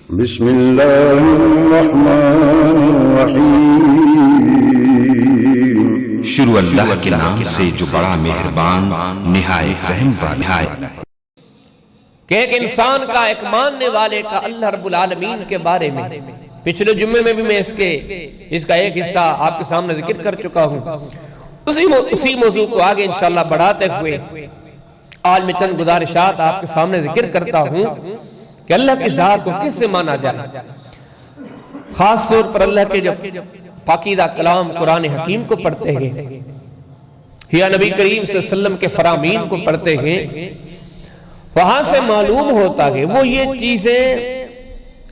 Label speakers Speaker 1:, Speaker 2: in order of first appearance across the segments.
Speaker 1: بسم اللہ الرحمن الرحیم۔
Speaker 2: شروع اللہ کے نام سے جو بڑا مہربان نہایت رحم والا ہے۔
Speaker 3: کہ ایک انسان کا، ایک ماننے والے کا اللہ رب العالمین کے بارے میں پچھلے جمعے میں بھی میں اس کا ایک حصہ آپ کے سامنے ذکر کر چکا ہوں۔ اسی موضوع کو آگے انشاءاللہ بڑھاتے ہوئے آج میں چند گزارشات آپ کے سامنے ذکر کرتا ہوں کہ اللہ کی ذات کو کس سے مانا جائے۔ خاص طور پر اللہ کے جب پاکیزہ کلام قرآن حکیم کو پڑھتے ہیں یا نبی کریم صلی اللہ علیہ وسلم کے فرامین کو پڑھتے ہیں، وہاں سے معلوم ہوتا ہے وہ یہ چیزیں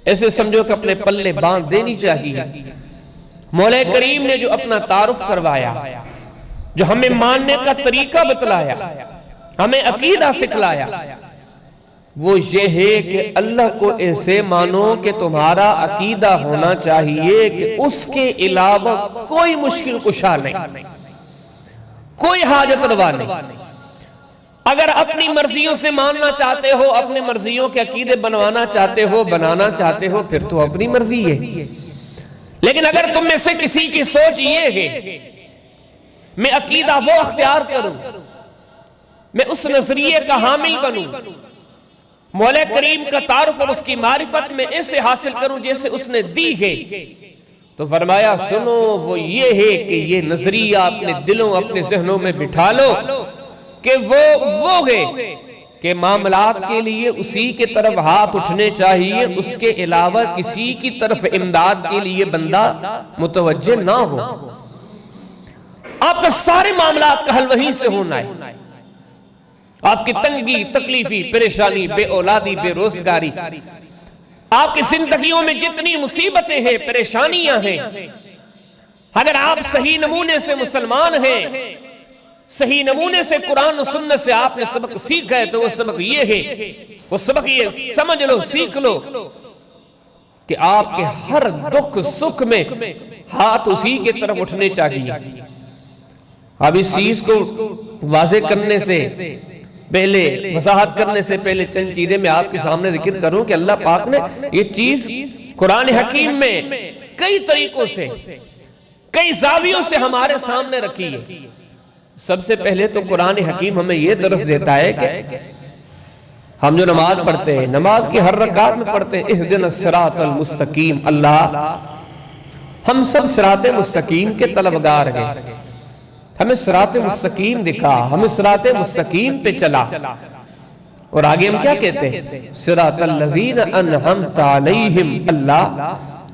Speaker 3: ایسے سمجھو کہ اپنے پلے باندھ دینی چاہیے۔ مولا کریم نے جو اپنا تعارف کروایا، جو ہمیں ماننے کا طریقہ بتلایا، ہمیں عقیدہ سکھلایا، وہ یہ ہے کہ اللہ کو ایسے مانو کہ تمہارا عقیدہ ہونا چاہیے کہ اس کے علاوہ کوئی مشکل کشا نہیں، کوئی حاجت روا نہیں۔ اگر اپنی مرضیوں سے ماننا چاہتے ہو، اپنی مرضیوں کے عقیدے بنوانا چاہتے ہو، بنانا چاہتے ہو، پھر تو اپنی مرضی ہے۔ لیکن اگر تم میں سے کسی کی سوچ یہ ہے میں عقیدہ وہ اختیار کروں، میں اس نظریے کا حامل بنوں، مولا کریم کا تعارف اور اس کی معرفت میں ایسے حاصل کروں جیسے اس نے دی ہے، تو فرمایا سنو وہ یہ ہے کہ یہ نظریہ اپنے دلوں اپنے ذہنوں میں بٹھا لو کہ وہ ہے کہ معاملات کے لیے اسی کے طرف ہاتھ اٹھنے چاہیے، اس کے علاوہ کسی کی طرف امداد کے لیے بندہ متوجہ نہ ہو۔ آپ کا سارے معاملات کا حل وہیں سے ہونا ہے۔ آپ کی تنگی، تکلیفی، پریشانی، بے اولادی، بے روزگاری، آپ کی زندگیوں میں جتنی مصیبتیں ہیں، پریشانیاں ہیں، اگر آپ صحیح نمونے سے مسلمان ہیں، صحیح نمونے سے قرآن و سنت سے آپ نے سبق سیکھا ہے، تو وہ سبق یہ ہے، وہ سبق یہ سمجھ لو، سیکھ لو کہ آپ کے ہر دکھ سکھ میں ہاتھ اسی کے طرف اٹھنے چاہیے۔ اب اس چیز کو واضح کرنے سے پہلے، وضاحت کرنے سے پہلے چند چیزیں میں آپ کے سامنے ذکر کروں کہ اللہ پاک نے یہ چیز قرآن حکیم میں کئی طریقوں سے، کئی زاویوں سے ہمارے سامنے رکھی ہے۔ سب سے پہلے تو قرآن حکیم ہمیں یہ درس دیتا ہے کہ ہم جو نماز پڑھتے ہیں، نماز کی ہر رکعت میں پڑھتے ہیں اہدنا الصراط المستقیم، اللہ ہم سب صراط مستقیم کے طلبگار ہیں، ہمیں صراط مستقیم دکھا، ہمیں صراط مستقیم پہ چلا۔ اور آگے ہم کیا کہتے ہیں؟ صراط الذین انعمت علیہم، اللہ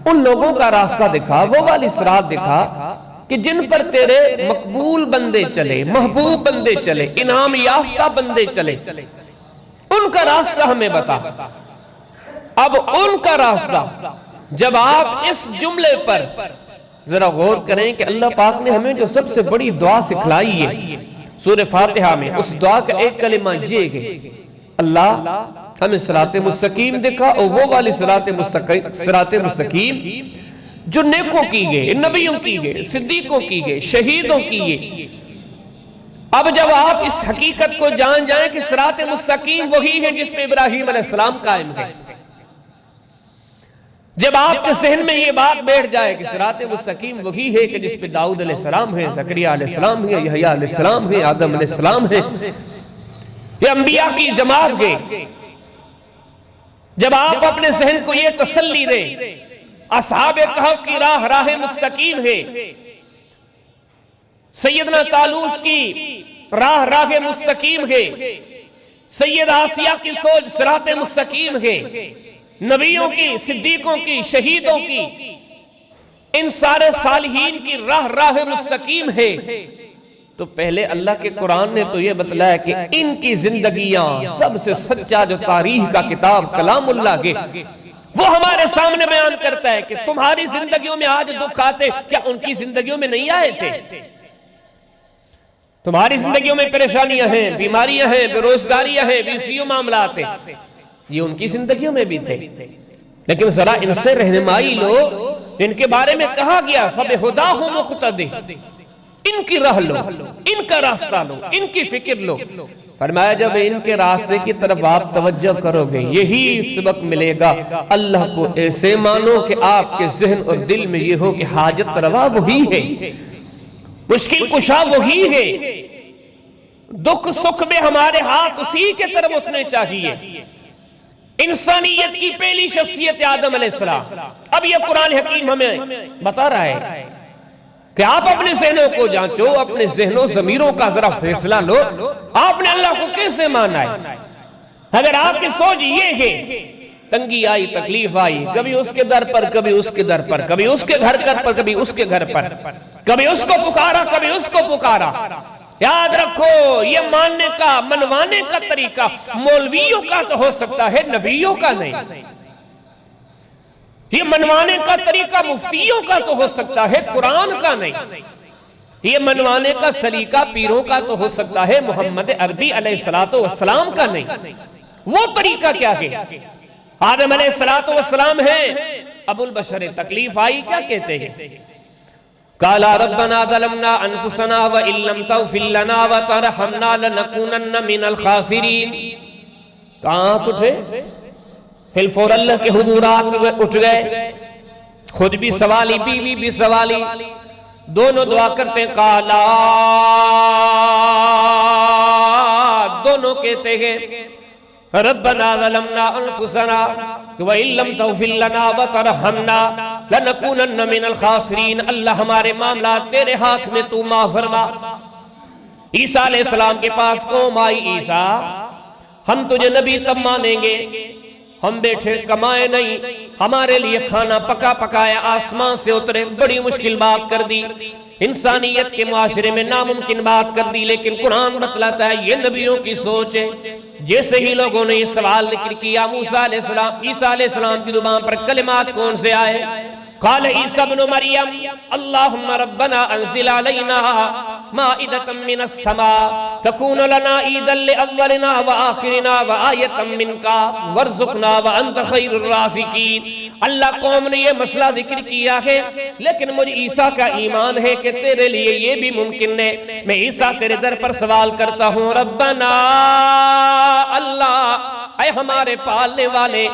Speaker 3: ان لوگوں کا راستہ دکھا، وہ والی صراط دکھا کہ جن پر تیرے مقبول بندے چلے، محبوب بندے چلے، انعام یافتہ بندے چلے، ان کا راستہ ہمیں بتا۔ اب ان کا راستہ، جب آپ اس جملے پر ذرا غور کریں کہ اللہ پاک نے ہمیں جو سب سے بڑی دعا سکھلائی ہے سورہ فاتحہ میں، اس دعا کا ایک کلمہ یہ ہے اللہ ہمیں صراط مستقیم دکھا، اور وہ والی صراط مستقیم جو نیکوں کی گئے، نبیوں کی گئے، صدیقوں کی گئے، شہیدوں کی گئے۔ اب جب آپ اس حقیقت کو جان جائیں کہ صراط مستقیم وہی ہے جس میں ابراہیم علیہ السلام قائم ہے، جب آپ کے ذہن میں یہ بات بیٹھ جائے کہ صراط مستقیم وہی ہے کہ جس پہ داؤد علیہ السلام ہے، زکریا علیہ السلام ہے، یحییٰ علیہ السلام ہے، آدم علیہ السلام ہے، یہ انبیاء کی جماعت گئے، جب آپ اپنے ذہن کو یہ تسلی دیں اصحاب کہف کی راہ مستقیم ہے، سیدنا طالوت کی راہ مستقیم ہے، سید آسیہ کی سوچ صراط مستقیم ہے، نبیوں کی، صدیقوں کی، شہیدوں کی، ان سارے صالحین کی راہ مستقیم ہے، تو پہلے اللہ کے قرآن نے تو یہ بتلایا کہ ان کی زندگیاں سب سے سچا جو تاریخ کا کتاب کلام اللہ ہے، وہ ہمارے سامنے بیان کرتا ہے کہ تمہاری زندگیوں میں آج دکھ آتے، کیا ان کی زندگیوں میں نہیں آئے تھے؟ تمہاری زندگیوں میں پریشانیاں ہیں، بیماریاں ہیں، بے روزگاریاں ہیں، بیسیوں معاملات ہیں، یہ ان کی زندگیوں میں بھی تھے، لیکن ذرا ان سے رہنمائی لو، ان کے بارے میں کہا گیا فَبِهُدَاهُمْ مُقْتَدِهْ، ان کی راہ لو، ان کا راستہ لو، ان کی فکر لو۔ فرمایا جب ان کے راستے کی طرف آپ توجہ کرو گے یہی سبق ملے گا، اللہ کو ایسے مانو کہ آپ کے ذہن اور دل میں یہ ہو کہ حاجت روا وہی ہے، مشکل کشا وہی ہے، دکھ سکھ میں ہمارے ہاتھ اسی کے طرف اٹھنے چاہیے۔ انسانیت کی پہلی شخصیت آدم علیہ السلام۔ اب یہ قرآن حکیم ہمیں بتا رہا ہے کہ آپ اپنے ذہنوں کو جانچو، اپنے ذہنوں ضمیروں کا ذرا فیصلہ لو، آپ نے اللہ کو کیسے مانا ہے؟ اگر آپ کی سوچ یہ ہے تنگی آئی، تکلیف آئی، کبھی اس کے در پر، کبھی اس کے در پر، کبھی اس کے گھر پر، کبھی اس کے گھر پر، کبھی اس کو پکارا، کبھی اس کو پکارا، یاد رکھو یہ ماننے کا، منوانے کا طریقہ مولویوں کا تو ہو سکتا ہے، نبیوں کا نہیں۔ یہ منوانے کا طریقہ مفتیوں کا تو ہو سکتا ہے، قرآن کا نہیں۔ یہ منوانے کا سلیقہ پیروں کا تو ہو سکتا ہے، محمد عربی علیہ السلام کا نہیں۔ وہ طریقہ کیا ہے؟ آدم علیہ السلام ہیں، ابو البشر، تکلیف آئی، کیا کہتے ہیں؟ قَالَ رَبَّنَا ظَلَمْنَا أَنفُسَنَا وَإِن لَّمْ تَغْفِرْ لَنَا وَتَرْحَمْنَا لَنَكُونَنَّ مِنَ الْخَاسِرِينَ۔ کہاں اٹھے؟ پھر فور اللہ کے حضورات اٹھ گئے، خود بھی سوالی، بیوی بھی سوالی، دونوں دعا کرتے ہیں، قَالَا، دونوں کہتے ہیں ربنا ظلمنا انفسنا وَإِن لَّمْ تَغْفِرْ لَنَا وَتَرْحَمْنَا لَنَكُونَنَّ مِنَ الْخَاسِرِينَ۔ اللہ ہمارے معاملات تیرے ہاتھ میں، تو معاف فرما۔ عیسیٰ علیہ السلام کے پاس قوم آئی، عیسیٰ ہم تجھے نبی تب مانیں گے، ہم بیٹھے کمائے نہیں، ہمارے لیے کھانا پکا پکایا آسمان سے اترے، بڑی مشکل بات کر دی، انسانیت کے معاشرے میں ناممکن بات کر دی، لیکن قرآن بتلاتا ہے یہ نبیوں کی سوچ ہے۔ جیسے ہی لوگوں نے یہ سوال ذکر کیا، موسیٰ علیہ السلام، عیسیٰ علیہ السلام کی زبان پر کلمات کون سے آئے؟ قال عیسیٰ ابن مریم اللہم ربنا انزل علینا مائدة من السماء تکون لنا عیدا لأولنا وآخرنا وآیتا منکا ورزقنا وانت خیر الرازقین۔ اللہ قوم نے یہ مسئلہ ذکر کیا ہے، لیکن مجھے عیسیٰ کا ایمان ہے کہ تیرے لیے یہ بھی ممکن ہے۔ میں عیسیٰ تیرے در پر سوال کرتا ہوں، ربنا اللہ، اے ہمارے پالنے والے،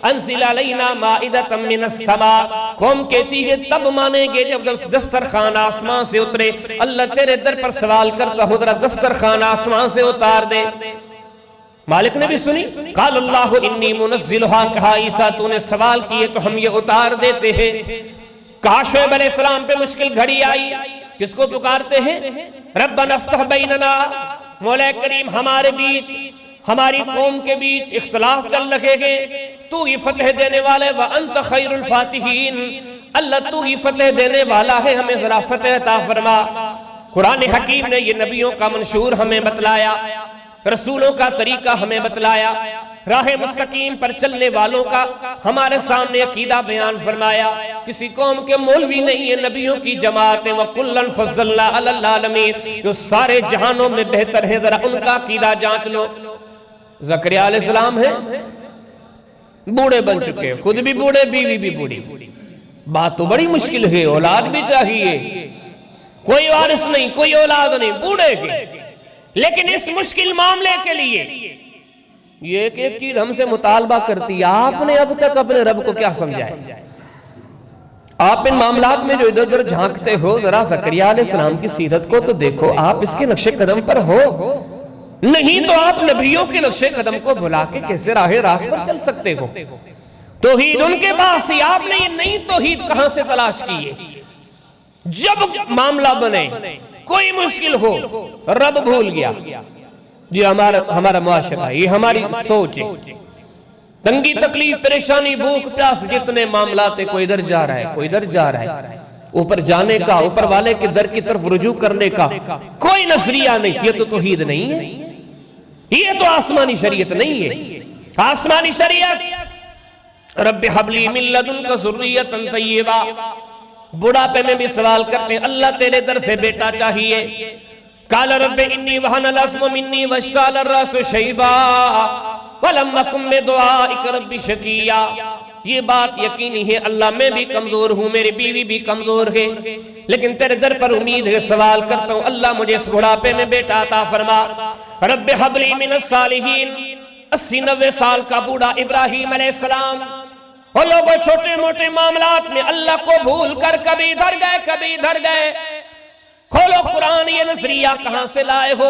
Speaker 3: انزل علینا مائدة من السماء، قوم کہتی ہے تب مانیں گے جب دسترخوان آسمان سے اترے۔ اللہ تیرے در پر سوال کرتا ہوں، ذرا دسترخوان آسمان سے اتار دے۔ مالک نے بھی سنی، قال اللہ انی منزلہا، کہا عیسیٰ تو نے سوال کیے تو ہم یہ اتار دیتے ہیں۔ کہا شعیب علیہ السلام پہ مشکل گھڑی آئی، کس کو پکارتے ہیں؟ ربنا افتح بیننا، مولا کریم ہمارے بیچ، ہماری قوم کے بیچ اختلاف چل رہے ہیں، تو ہی فتح دینے والے، وَأَنْتَ خَيْرُ الْفَاتِحِينَ، اللہ تو ہی فتح دینے والا ہے، ہمیں ذرا فتح عطا فرما۔ قرآن حکیم نے یہ نبیوں کا منشور ہمیں بتلایا، رسولوں کا طریقہ ہمیں بتلایا، راہ مستقیم پر چلنے والوں کا ہمارے سامنے عقیدہ بیان فرمایا۔ کسی قوم کے مولوی نہیں ہے، نبیوں کی جماعت ہے، وَكُلًّا فَضَّلْنَا عَلَى الْعَالَمِينَ، جو سارے جہانوں میں بہتر ہے، ذرا ان کا عقیدہ جانچ لو۔ زکریا علیہ السلام ہیں، بوڑھے بن چکے، خود بھی بوڑھے، بیوی بھی بوڑھی، بات تو بڑی مشکل ہے، اولاد بھی چاہیے، کوئی وارث نہیں، کوئی اولاد نہیں، بوڑھے ہیں، لیکن اس مشکل معاملے کے لیے یہ ایک چیز ہم سے مطالبہ کرتی ہے، آپ نے اب تک اپنے رب کو کیا سمجھا ہے؟ آپ ان معاملات میں جو ادھر ادھر جھانکتے ہو، ذرا زکریا علیہ السلام کی سیرت کو تو دیکھو، آپ اس کے نقش قدم پر ہو، نہیں تو آپ نبیوں کے نقش قدم کو بھلا کے کیسے راہ راست پر چل سکتے ہو؟ توحید ان کے پاس ہی، آپ نے یہ نئی توحید کہاں سے تلاش کی ہے؟ جب معاملہ بنے، کوئی مشکل ہو، رب بھول گیا، یہ ہمارا معاشرہ ہے، یہ ہماری سوچ ہے، تنگی تکلیف پریشانی بھوک پیاس جتنے معاملات ہیں، کوئی ادھر جا رہا ہے، کوئی ادھر جا رہا ہے، اوپر جانے کا، اوپر والے کے در کی طرف رجوع کرنے کا کوئی نظریہ نہیں۔ یہ تو توحید نہیں ہے، یہ تو آسمانی شریعت نہیں ہے۔ آسمانی شریعت رب حب لی من لدنک ذریۃ طیبہ، بڑھاپے میں بھی سوال کرتے ہیں، اللہ تیرے در سے بیٹا چاہیے۔ قال رب انی وہن العظم منی واشتعل الرأس شیبا ولم اکن بدعائک رب شقیا۔ یہ بات یقینی ہے، اللہ میں بھی کمزور ہوں، میری بیوی بھی کمزور ہے، لیکن تیرے در پر امید ہے، سوال کرتا ہوں اللہ مجھے اس بڑھاپے میں بیٹا عطا فرما۔ رب حب لی من الصالحین، 80-90 سال کا بوڑھا ابراہیم علیہ السلام، وہ لوگوں چھوٹے موٹے معاملات میں اللہ کو بھول کر کبھی ادھر گئے کبھی ادھر گئے۔ کھولو قرآن، یہ نظریہ کہاں سے لائے ہو؟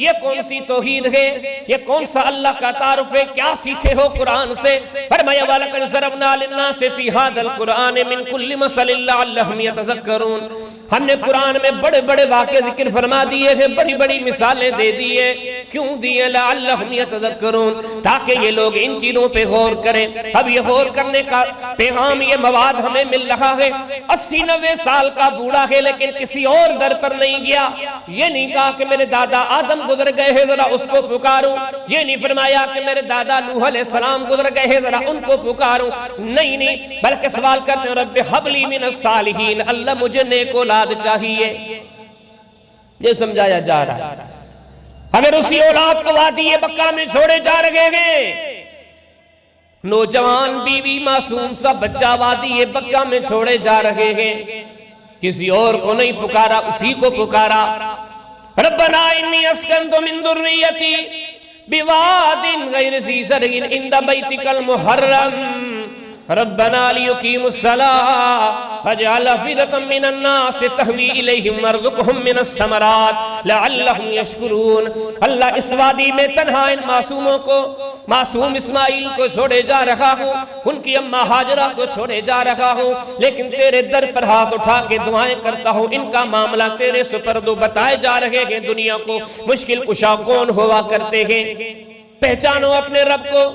Speaker 3: یہ کون سی توحید ہے؟ یہ کون سا اللہ کا تعارف ہے؟ کیا سیکھے ہو قرآن سے؟ فرمایا وَلَقَدْ ضَرَبْنَا لِلنَّاسِ فِي هَذَا الْقُرْآنِ مِنْ كُلِّ مَثَلٍ لَعَلَّهُمْ يَتَذَكَّرُونَ۔ ہم نے قرآن میں بڑے بڑے واقعے ذکر فرما دیے ہیں، بڑی بڑی مثالیں دے دیے۔ کیوں دیے؟ لَعَلَّهُمْ يَتَذَكَّرُونَ، تاکہ یہ لوگ ان چیزوں پہ غور کریں۔ اب یہ غور کرنے کا پیغام، یہ مواد ہمیں مل رہا ہے۔ 80-90 سال کا بوڑھا ہے لیکن کسی اور در پر نہیں گیا۔ یہ نہیں کہا کہ میرے دادا آدم گزر گئے ہیں ذرا اس کو پکاروں، یہ نہیں فرمایا کہ میرے دادا نوح علیہ السلام گزر گئے ہیں ذرا ان کو پکاروں، نہیں، بلکہ سوال کرتے ہیں رب حب لی من الصالحین، اللہ مجھے نیک اولاد چاہیے۔ یہ سمجھایا جا رہا ہے۔ اگر اسی اولاد کو وادی بقا میں چھوڑے جا رہے ہیں، نوجوان بیوی معصوم سا بچہ وادی بقا میں چھوڑے جا رہے ہیں، کسی اور کو نہیں پکارا، اسی کو پکارا۔ ربنا انی اسکنت من ذریتی بواد غیر ذی زرع عند بیتک المحرم ربنا لیقیموا الصلاۃ فاجعل افئدۃ من الناس تہوی الیہم وارزقہم من الثمرات لعلہم یشکرون۔ اللہ اس وادی میں تنہا ان معصوموں کو، معصوم اسماعیل کو چھوڑے جا رہا ہوں، ان کی اماں ہاجرہ کو چھوڑے جا رہا ہوں، لیکن تیرے در پر ہاتھ اٹھا کے دعائیں کرتا ہوں، ان کا معاملہ تیرے سپرد بتائے جا رہے ہیں۔ دنیا کو مشکل کشا کون ہوا کرتے ہیں؟ پہچانو اپنے رب کو،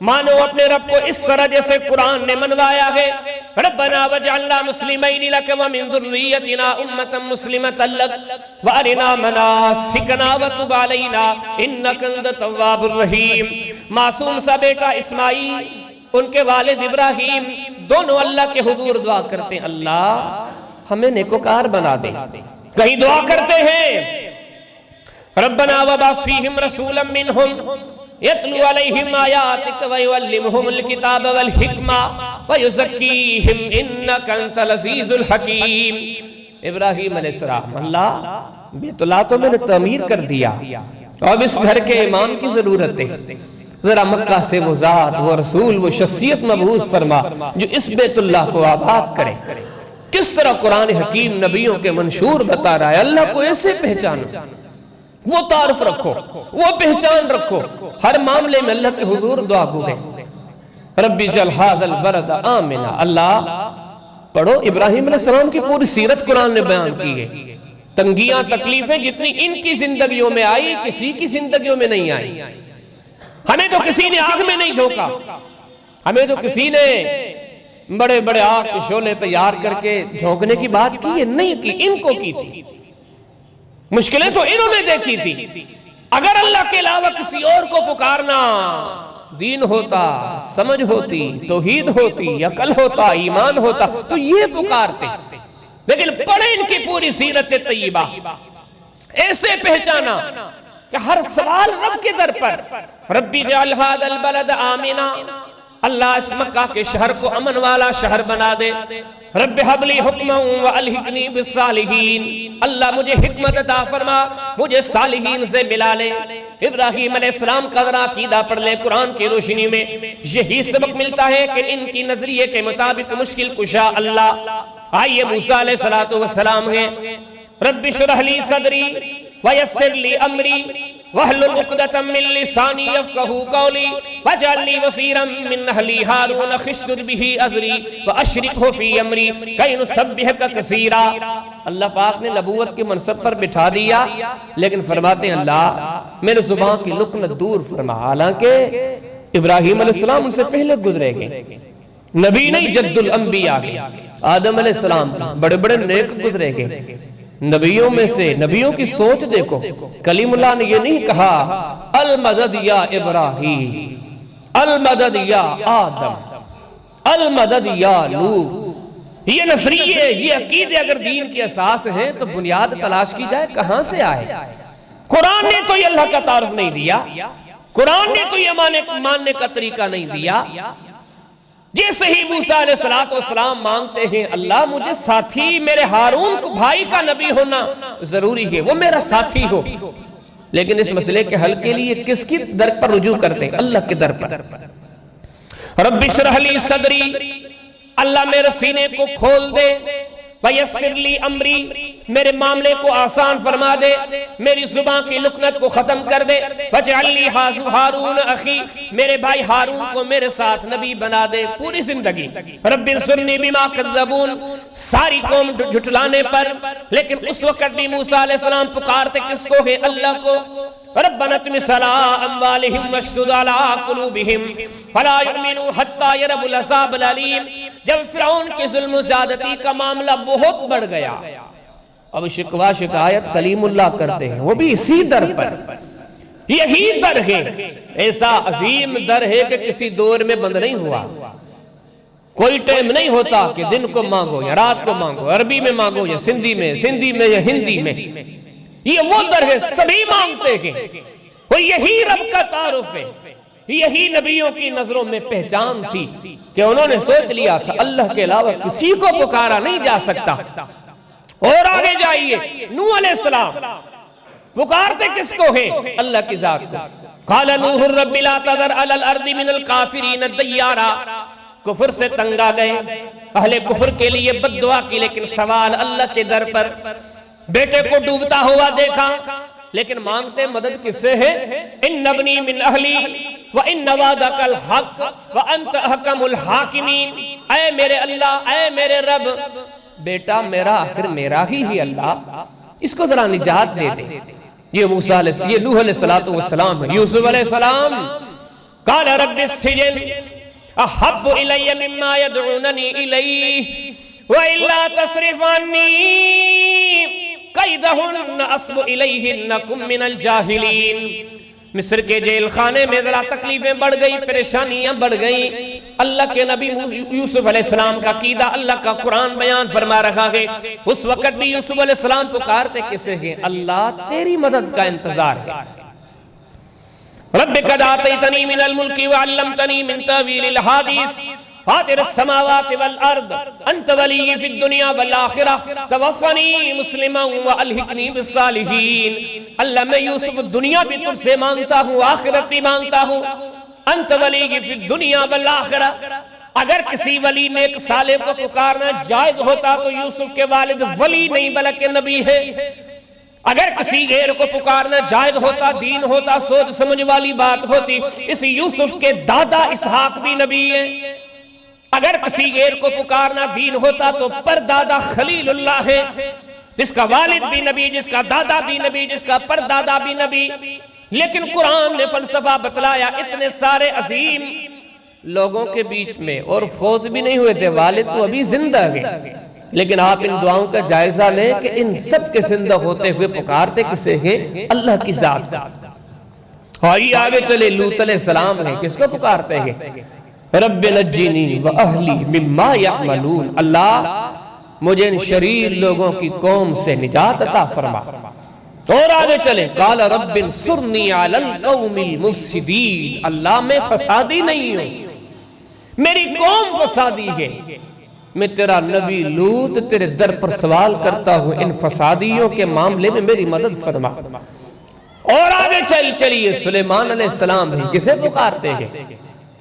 Speaker 3: مانو اپنے رب کو اس طرح جیسے قرآن نے منوایا ہے۔ ربنا وجعلنا مسلمین لک ومن ذریتنا امۃ مسلمۃ لک وارنا مناسکنا وتب علینا انک انت التواب الرحیم۔ معصوم سا بیٹا اسماعیل، ان کے والد ابراہیم، دونوں اللہ کے حضور دعا کرتے ہیں، اللہ ہمیں نیکوکار بنا دے۔ کہیں دعا کرتے ہیں ربنا وبعث فیہم رسولا منہم یتلو علیہم آیاتک ویعلمہم الکتاب والحکمہ ویزکیہم انک انت العزیز الحکیم۔ ابراہیم علیہ السلام، اللہ بیت اللہ تو میں نے تعمیر کر دیا، اب اس گھر کے امام کی ضرورت ہے، ذرا مکہ سے وہ ذات، وہ رسول، وہ شخصیت مبعوث فرما جو اس بیت اللہ کو آباد کرے۔ کس طرح قرآن حکیم نبیوں کے منشور بتا رہا ہے، اللہ کو ایسے پہچانو، وہ تعارف رکھو، وہ پہچان رکھو، ہر معاملے میں اللہ کے حضور دعا گو گے۔ ربی جل ھذا البلد آمنا، اللہ پڑھو ابراہیم علیہ السلام کی پوری سیرت قرآن نے بیان کی ہے۔ تنگیاں تکلیفیں جتنی ان کی زندگیوں میں آئی کسی کی زندگیوں میں نہیں آئی۔ ہمیں تو کسی نے آگ میں نہیں جھونکا، ہمیں تو کسی نے بڑے بڑے آگ کے شعلے تیار کر کے جھونکنے کی بات کی ہے، نہیں کی، ان کو کی تھی۔ مشکلیں تو انہوں نے دیکھی تھی۔ اگر اللہ کے علاوہ کسی اور کو پکارنا دین ہوتا، سمجھ ہوتی، توحید ہوتی، عقل ہوتا، ایمان ہوتا تو یہ پکارتے، لیکن پڑھیں ان کی پوری سیرت طیبہ، ایسے پہچانا کہ ہر سوال رب کے در پر۔ ربی جعل ھذا البلد آمنا، اللہ اس مکہ کے شہر کو امن والا شہر بنا دے۔ رب حب لی حکما والحقنی بالصالحین، اللہ مجھے حکمت عطا فرما، مجھے صالحین سے ملا لے۔ ابراہیم علیہ السلام کا ذرا عقیدہ پڑھ لے قرآن کی روشنی میں، یہی سبق ملتا ہے کہ ان کی نظریے کے مطابق مشکل کشا اللہ۔ آئیے موسیٰ علیہ السلام ہیں، رب اشرح لی صدری ویسر لی امری وَاحْلُلْ عُقْدَةً مِّن لِّسَانِي يَفْقَهُوا قَوْلِي وَاجْعَل لِّي وَزِيرًا مِّنْ أَهْلِي هَارُونَ اشْدُدْ بِهِ أَزْرِي وَأَشْرِكْهُ فِي أَمْرِي كَيْ نُسَبِّحَكَ كَثِيرًا۔ اللہ پاک نے نبوت کے منصب پر بٹھا دیا، لیکن فرماتے ہیں اللہ میرے زبان کی لکنت دور فرما۔ حالانکہ ابراہیم علیہ السلام ان سے پہلے گزرے گئے، نبی نہیں جد الانبیاء گئے، آدم علیہ السلام بڑے بڑے نیک گزرے گئے۔ نبیوں میں سے نبیوں کی سوچ دیکھو، کلیم اللہ نے یہ نہیں کہا المدد یا ابراہیم، المدد یا آدم، المدد یا لوط۔ یہ نظریے، یہ عقیدے اگر دین کی اساس ہیں تو بنیاد تلاش کی جائے کہاں سے آئے۔ قرآن نے تو یہ اللہ کا تعارف نہیں دیا، قرآن نے تو یہ ماننے کا طریقہ نہیں دیا۔ جیسے ہی موسیٰ علیہ السلام مانگتے ہیں اللہ مجھے ساتھی، میرے ہارون کو بھائی کا نبی ہونا ضروری ہے، وہ میرا ساتھی ہو، لیکن اس مسئلے کے حل کے لیے کس کی در پر رجوع کرتے ہیں؟ اللہ کے در پر۔ رب اشرح لی صدری، اللہ میرے سینے کو کھول دے، ویسر لی امری، میرے معاملے کو آسان فرما دے، میری زبان کی لکنت کو ختم کر دے، وجعل لی ہارون اخی، میرے بھائی ہارون کو میرے ساتھ نبی بنا دے پوری زندگی۔ رب انصرنی بما کذبون، ساری قوم جھٹلانے پر، لیکن اس وقت بھی موسیٰ علیہ السلام پکارتے کس کو ہے؟ اللہ کو۔ ربنا اطمس علی اموالہم واشدد علی قلوبہم فلا یؤمنوا حتی یروا العذاب العلیم۔ جب فرعون کے ظلم و زیادتی کا معاملہ بہت بڑھ گیا، اب شکوہ شکایت کلیم اللہ کرتے ہیں، وہ بھی اسی در پر۔ یہی در ہے، ایسا عظیم در ہے کہ کسی دور میں بند نہیں ہوا۔ کوئی ٹائم نہیں ہوتا کہ دن کو مانگو یا رات کو مانگو، عربی میں مانگو یا سندھی میں یا ہندی میں۔ یہ وہ در ہے، سبھی مانگتے ہیں۔ وہ یہی رب کا تعارف ہے، یہی نبیوں کی نظروں میں پہچان تھی کہ انہوں نے سوچ لیا تھا اللہ کے علاوہ کسی کو پکارا نہیں جا سکتا۔ اور آگے جائیے، نوح علیہ السلام پکارتے کس کو ہے؟ اللہ کی ذات کو۔ قال نوح رب لا تذر علی الارض من الکافرین دیارا، کفر سے تنگ آ گئے، اہل کفر کے لیے بد دعا کی، لیکن سوال اللہ کے در پر۔ بیٹے کو ڈوبتا ہوا دیکھا، لیکن مانگتے مدد کس سے ہے؟ ان ابنی من اہلی وان وعدک الحق وانت احکم الحاکمین، اے میرے اللہ، اے میرے رب، بیٹا میرا آخر میرا ہی اللہ، اس کو ذرا نجات دے دے۔ یہ موسیٰ علیہ یہ نوح علیہ السلام ہے۔ یوسف علیہ السلام قال رب السجن احب الی مما یدعوننی الیہ وإلا تصرف عنی قیدہن اصب الیہن کم من الجاہلین۔ مصر کے جیل خانے میں ذرا تکلیفیں بڑھ گئی، پریشانیاں بڑھ گئیں۔ اللہ کے نبی یوسف علیہ السلام کا عقیدہ اللہ کا قرآن بیان فرما رہا ہے۔ اس وقت بھی یوسف علیہ السلام پکارتے کسے ہیں؟ اللہ تیری مدد کا انتظار ہے۔ رب قد آتیتنی من الملک وعلمتنی من تاویل الحادیث فاطر السماوات والارض انت ولی فی الدنیا والآخرہ توفنی مسلما والحقنی بالصالحین۔ اللہ میں یوسف دنیا بھی تجھ سے مانگتا ہوں، آخرت بھی مانگتا ہوں۔ انت ولی فی الدنیا والآخرہ، اگر کسی ولی نیک صالح کو پکارنا جائز ہوتا تو یوسف کے والد ولی نہیں بلکہ نبی ہے۔ اگر کسی غیر کو پکارنا جائز ہوتا، دین ہوتا، سوچ سمجھ والی بات ہوتی، اس یوسف کے دادا اسحاق بھی نبی ہے۔ اگر کسی غیر کو پکارنا دین ہوتا تو پردادا خلیل اللہ ہے، جس کا والد بھی نبی، جس کا دادا بھی نبی، جس کا پردادا بھی نبی۔ لیکن قرآن نے فلسفہ بتلایا، اتنے سارے عظیم لوگوں کے بیچ میں اور فوت بھی نہیں ہوئے تھے، والد تو ابھی زندہ ہے، لیکن آپ ان دعاؤں کا جائزہ لیں کہ ان سب کے زندہ ہوتے ہوئے پکارتے کسے ہیں؟ اللہ کی ذات۔ آئیے آگے چلے، لوط علیہ السلام ہیں، کس کو پکارتے ہیں؟ رب نجنی واہلی مما یعملون، اللہ مجھے ان شریر لوگوں کی قوم سے نجات عطا فرما۔ اور آگے چلیں، قال رب انصرنی علی القوم المفسدین، اللہ میں فسادی نہیں ہوں، میری قوم فسادی ہے، میں تیرا نبی لوط تیرے در پر سوال کرتا ہوں، ان فسادیوں کے معاملے میں میری مدد فرما۔ اور آگے چلیے، سلیمان علیہ السلام ہیں، کسے پکارتے ہیں؟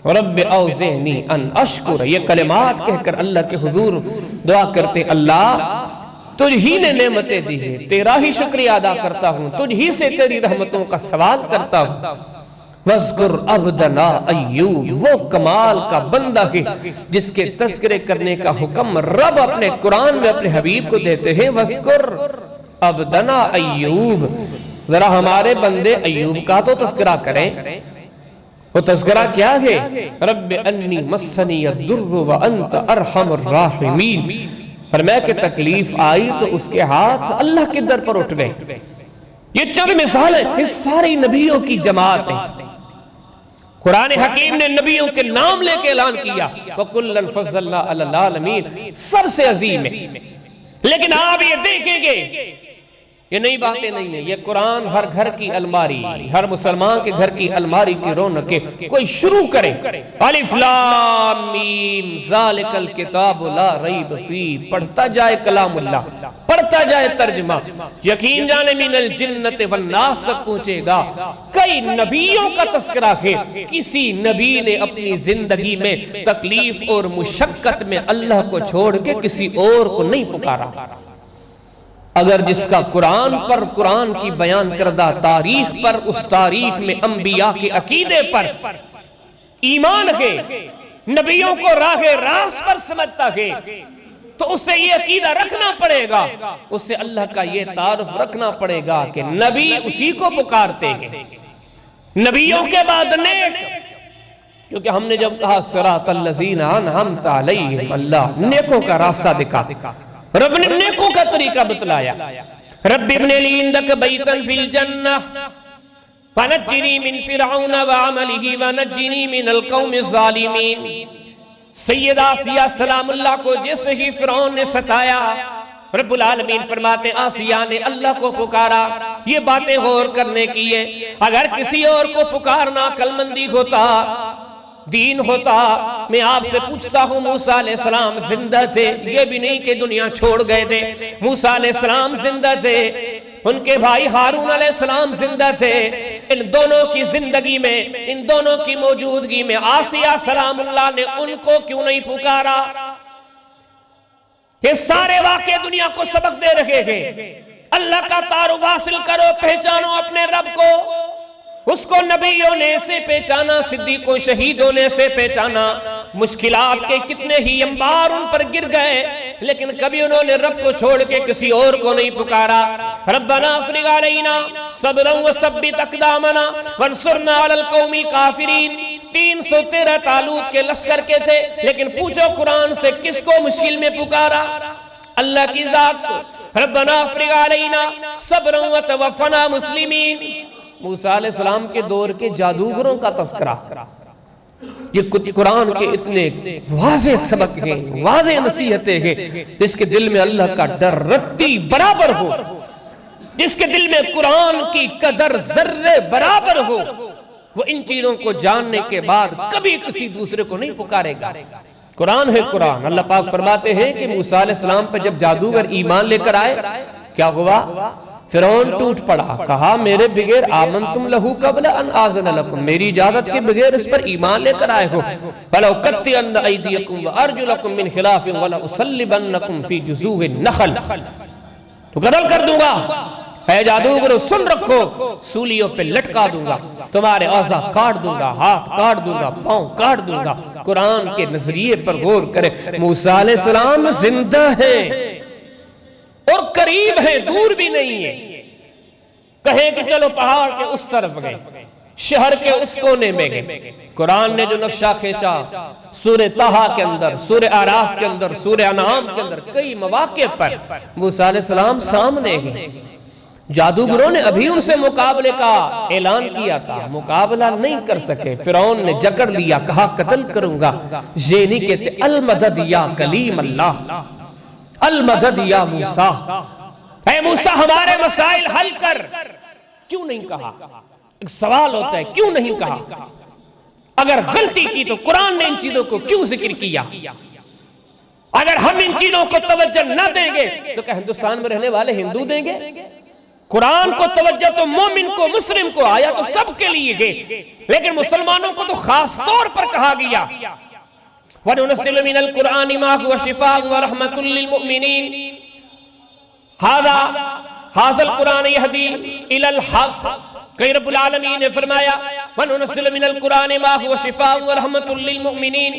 Speaker 3: رب اوزعنی ان اشکر، یہ کلمات کہہ کر اللہ کے حضور دعا کرتے، اللہ تجھ ہی نے نعمتیں دی ہیں، تیرا ہی شکریہ ادا کرتا ہوں، تجھ ہی سے تیری رحمتوں کا سوال کرتا ہوں۔ وَاذْكُرْ عَبْدَنَا ایوب، وہ کمال کا بندہ ہے جس کے تذکرے کرنے کا حکم رب اپنے قرآن میں اپنے حبیب کو دیتے ہیں۔ وَاذْكُرْ عَبْدَنَا ایوب، ذرا ہمارے بندے ایوب کا تو تذکرہ کریں۔ وہ تذکرہ کیا ہے؟ رب انی مسنی الضر وانت ارحم الراحمین، فرمایا کہ تکلیف آئی تو اس کے ہاتھ اللہ کے در پر اٹھ گئے۔ یہ چند مثال ہے، یہ ساری نبیوں کی جماعت ہے۔ قرآن حکیم نے نبیوں کے نام لے کے اعلان کیا، وَكُلًّا فَضَّلْنَا عَلَى الْعَالَمِينَ، سب سے عظیم ہے۔ لیکن آپ یہ دیکھیں گے یہ نئی باتیں نہیں ہیں، یہ قرآن ہر گھر کی الماری، ہر مسلمان کے گھر کی الماری کی رونق ہے۔ کوئی شروع کرے الف لام میم ذالک الکتاب لا ریب فیہ، پڑھتا جائے کلام اللہ، پڑھتا جائے ترجمہ، یقین جانے من الجنت والناس تک پہنچے گا۔ کئی نبیوں کا تذکرہ ہے، کسی نبی نے اپنی زندگی میں تکلیف اور مشقت میں اللہ کو چھوڑ کے کسی اور کو نہیں پکارا۔ اگر جس کا قرآن پر، قرآن کی بیان کردہ تاریخ پر، اس تاریخ میں انبیاء کے عقیدے پر ایمان ہے، نبیوں کو راہ راست پر سمجھتا ہے، تو اسے یہ عقیدہ رکھنا پڑے گا، اسے اللہ کا یہ تعارف رکھنا پڑے گا کہ نبی اسی کو پکارتے ہیں، نبیوں کے بعد نیک۔ کیونکہ ہم نے جب کہا صراط الذین انعمت علیہم، اللہ نیکوں کا راستہ دکھا، رب نے نیکوں کا طریقہ بتلایا۔ رب ابن لی عندک بیتا فی الجنہ فنجنی من فرعون وعملہ ونجنی من القوم الظالمین۔ سیدہ آسیہ سلام اللہ کو جیسے ہی فرعون نے ستایا، رب العالمین فرماتے ہیں آسیہ نے اللہ کو پکارا۔ یہ باتیں غور کرنے کی ہے، اگر کسی اور کو پکارنا عقل مندی ہوتا، دین ہوتا۔ میں آپ سے پوچھتا ہوں، موسیٰ علیہ السلام زندہ تھے، یہ بھی نہیں کہ دنیا چھوڑ گئے تھے، موسیٰ علیہ السلام زندہ تھے، ان کے بھائی ہارون علیہ السلام زندہ تھے۔ ان دونوں کی زندگی میں، ان دونوں کی موجودگی میں آسیہ سلام اللہ نے ان کو کیوں نہیں پکارا؟ یہ سارے واقعے دنیا کو سبق دے رہے ہیں۔ اللہ کا تعارف حاصل کرو، پہچانو اپنے رب کو۔ اس کو نبی ہونے سے پہچانا، صدیق و شہید ہونے سے پہچانا۔ مشکلات کے کتنے ہی انبار ان پر گر گئے، لیکن کبھی انہوں نے رب کو چھوڑ کے کسی اور کو نہیں پکارا۔ ربنا افرغ علینا صبرا وثبت اقدامنا وانصرنا علی القوم الکافرین۔ 313 طالوت کے لشکر کے تھے، لیکن پوچھو قرآن سے کس کو مشکل میں پکارا؟ اللہ کی ذات کو۔ ربنا افرغ علینا صبرا وتوفنا مسلمین۔ موسیٰ علیہ السلام کے دور کے جادوگروں کا تذکرہ، یہ قرآن کے اتنے واضح سبق ہیں، واضح نصیحتیں ہیں، جس کے دل میں اللہ کا ڈر رتی برابر ہو، جس کے دل میں قرآن کی قدر ذرے برابر ہو، وہ ان چیزوں کو جاننے کے بعد کبھی کسی دوسرے کو نہیں پکارے گا۔ قرآن ہے قرآن۔ اللہ پاک فرماتے ہیں کہ موسیٰ علیہ السلام پر جب جادوگر ایمان لے کر آئے، کیا ہوا؟ فرعون ٹوٹ پڑا، کہا میرے بغیر آمنتم لہو قبل ان آذن لکم، میری اجازت کے بغیر اس پر ایمان لے کر آئے ہو۔ فَلَوْقَتِّئَنَّ أَيْدِيَكُمْ وَأَرْجُلَكُمْ مِنْ خِلَافٍ وَلَأُصَلِّبَنَّكُمْ فِي جُذُوعِ النَّخْلِ، تو قتل کر دوں گا۔ اے جادوگرو سن رکھو، سولیوں پہ لٹکا دوں گا، تمہارے اعضاء کاٹ دوں گا، ہاتھ کاٹ دوں گا، پاؤں کاٹ دوں گا۔ قرآن کے نظریے پر غور کرے، موسیٰ علیہ السلام زندہ ہیں اور قریب ہیں، دور بھی نہیں ہے۔ کہیں کہ چلو پہاڑ کے اس طرف گئے، شہر کے اس کونے میں گئے۔ قرآن نے جو نقشہ کھینچا سورہ طٰہٰ کے اندر، سورہ اعراف کے اندر، سورہ انعام کے اندر، کئی مواقع پر موسیٰ علیہ السلام سامنے ہیں۔ جادوگروں نے ابھی ان سے مقابلے کا اعلان کیا تھا، مقابلہ نہیں کر سکے۔ فرعون نے جکڑ لیا، کہا قتل کروں گا۔ یہ نہیں کہتے المدد یا کلیم اللہ، المدد یا موسیٰ، اے موسیٰ ہمارے مسائل حل کر۔ کیوں نہیں کہا؟ ایک سوال ہوتا ہے، کیوں نہیں کہا؟ اگر غلطی کی تو قرآن نے ان چیزوں کو کیوں ذکر کیا؟ اگر ہم ان چیزوں کو توجہ نہ دیں گے تو کیا ہندوستان میں رہنے والے ہندو دیں گے؟ قرآن کو توجہ تو مومن کو، مسلم کو، آیا تو سب کے لیے گے، لیکن مسلمانوں کو تو خاص طور پر کہا گیا۔ وَنُنَزِّلُ مِنَ الْقُرْآنِ مَا هُوَ شِفَاءٌ وَرَحْمَةٌ لِّلْمُؤْمِنِينَ هذا القرآن يهدي إلى الحق۔ کہ رب العالمین نے فرمایا وَنُنَزِّلُ مِنَ الْقُرْآنِ مَا هُوَ شِفَاءٌ وَرَحْمَةٌ لِّلْمُؤْمِنِينَ،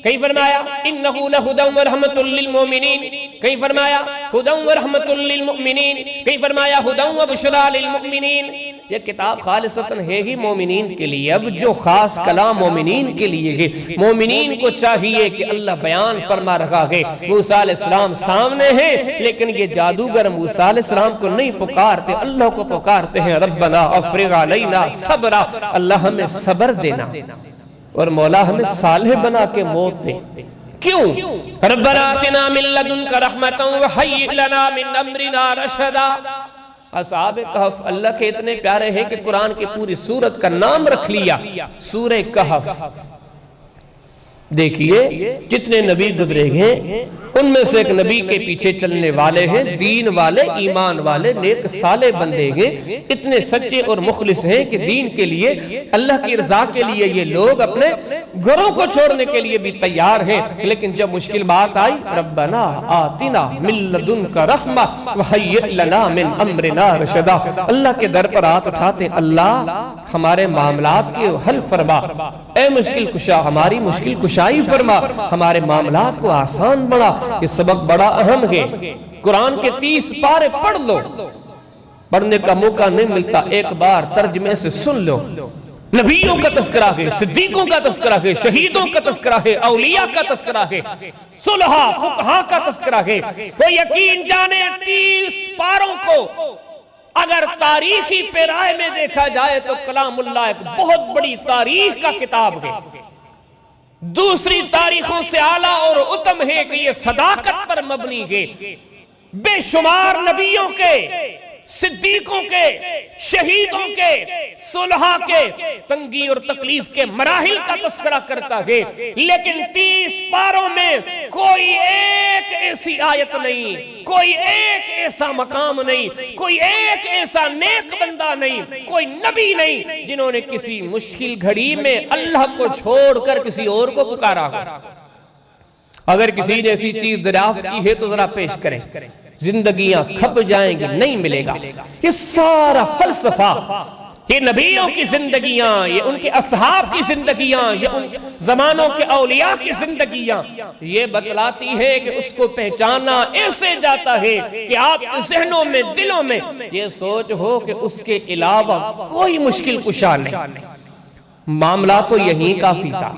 Speaker 3: کہیں فرمایا إِنَّهُ لَهُدًى وَرَحْمَةٌ لِّلْمُؤْمِنِينَ، کہیں فرمایا هُدًى وَرَحْمَةٌ لِّلْمُؤْمِنِينَ، کہیں فرمایا هُدًى وَبُشْرَىٰ لِلْمُؤْمِنِينَ۔ یہ کتاب خالصتاً ہے ہی مومنین کے لیے۔ اب جو خاص کلام مومنین کے لیے ہے، مومنین کو چاہیے کہ اللہ بیان فرما رہا ہے۔ موسیٰ علیہ السلام سامنے ہیں، لیکن یہ جادوگر موسیٰ علیہ السلام کو نہیں پکارتے، اللہ کو پکارتے ہیں۔ ربنا افرغ علینا صبرا، اللہ ہمیں صبر دینا، اور مولا ہمیں صالح بنا کے موت دے۔ کیوں؟ ربنا آتنا من لدنک رحمتا وہیئ لنا من امرنا رشدا۔ اصحاب کہف اللہ کے اتنے پیارے ہیں کہ قرآن کی پوری سورت کا نام رکھ لیا سورہ کہف۔ دیکھیے جتنے نبی گزرے ہیں ان میں سے ایک نبی کے پیچھے چلنے والے ہیں، دین والے، ایمان والے، نیک صالح بندے ہیں، اتنے سچے اور مخلص ہیں کہ دین کے لیے، اللہ کی رضا کے لیے یہ لوگ اپنے گھروں کو چھوڑنے کے لیے بھی تیار ہیں۔ لیکن جب مشکل بات آئی، ربنا آتنا من لدنک رحمہ وہیئ لنا من امرنا رشدا، اللہ کے در پر ہاتھ اٹھاتے، اللہ ہمارے معاملات کے حل فرما، اے مشکل کشا ہماری مشکل کشائی فرما، ہمارے معاملات کو آسان بنا۔ یہ سبق بڑا اہم ہے۔ قرآن کے 30 پارے پڑھ لو، پڑھنے کا موقع نہیں ملتا، ایک بار ترجمے سے سن لو۔ نبیوں کا تذکرہ ہے، صدیقوں کا تذکرہ ہے، شہیدوں کا تذکرہ ہے، اولیاء کا تذکرہ ہے، صلحاء فقہاء کا تذکرہ ہے۔ وہ یقین جانے 30 پاروں کو اگر تاریخی پیرائے میں دیکھا جائے تو کلام اللہ ایک بہت بڑی تاریخ کا کتاب ہے۔ دوسری تاریخوں سے اعلیٰ اور اتم ہے کہ یہ صداقت پر مبنی ہے۔ بے شمار نبیوں کے، صدیقوں کے، شہیدوں کے، صلحاء کے تنگی اور تکلیف کے مراحل کا تذکرہ کرتا ہے، لیکن 30 پاروں میں کوئی ایک ایسی آیت نہیں، کوئی ایک ایسا مقام نہیں، کوئی ایک ایسا نیک بندہ نہیں، کوئی نبی نہیں جنہوں نے کسی مشکل گھڑی میں اللہ کو چھوڑ کر کسی اور کو پکارا ہو۔ اگر کسی نے ایسی چیز دریافت کی ہے تو ذرا پیش کریں۔ زندگیاں کھپ جائیں گی، نہیں ملے گا۔ یہ سارا فلسفہ، یہ نبیوں کی زندگیاں، یہ ان کے اصحاب کی زندگیاں، یہ ان زمانوں کے اولیاء کی زندگیاں یہ بتلاتی ہے کہ اس کو پہچانا ایسے جاتا ہے کہ آپ کے ذہنوں میں، دلوں میں یہ سوچ ہو کہ اس کے علاوہ کوئی مشکل کشا نہیں۔ معاملہ تو یہیں کافی تھا۔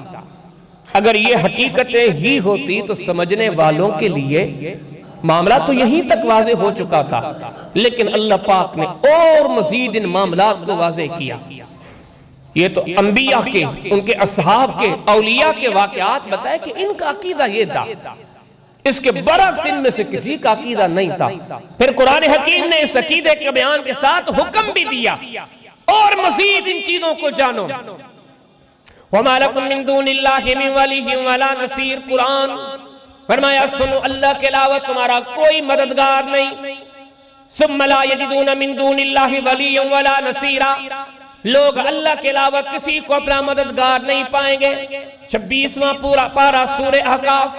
Speaker 3: اگر یہ حقیقتیں ہی ہوتی تو سمجھنے والوں کے لیے معاملہ تو یہیں تک واضح ہو چکا تھا، لیکن اللہ پاک نے اور مزید ان معاملات کو واضح کیا۔ یہ تو انبیاء کے، ان کے اصحاب کے، اولیاء کے واقعات بتائے کہ ان کا عقیدہ یہ تھا، اس کے برعکس ان میں سے کسی کا عقیدہ نہیں تھا۔ پھر قرآن حکیم نے اس عقیدے کے بیان کے ساتھ حکم بھی دیا، اور مزید ان چیزوں کو جانو۔ وَمَا لَكُم مِّن دُونِ اللَّهِ مِن وَلِيٍّ وَلَا نَصِيرٍ، قرآن فرمایا سنو اللہ کے علاوہ تمہارا کوئی مددگار نہیں۔ ثُمَّ لَا يَجِدُونَ مِن دُونِ اللَّهِ وَلِيًّا وَلَا نَصِيرًا، لوگ اللہ کے علاوہ کسی کو اپنا مددگار نہیں پائیں گے۔ 26واں پورا پارہ سورہ احقاف،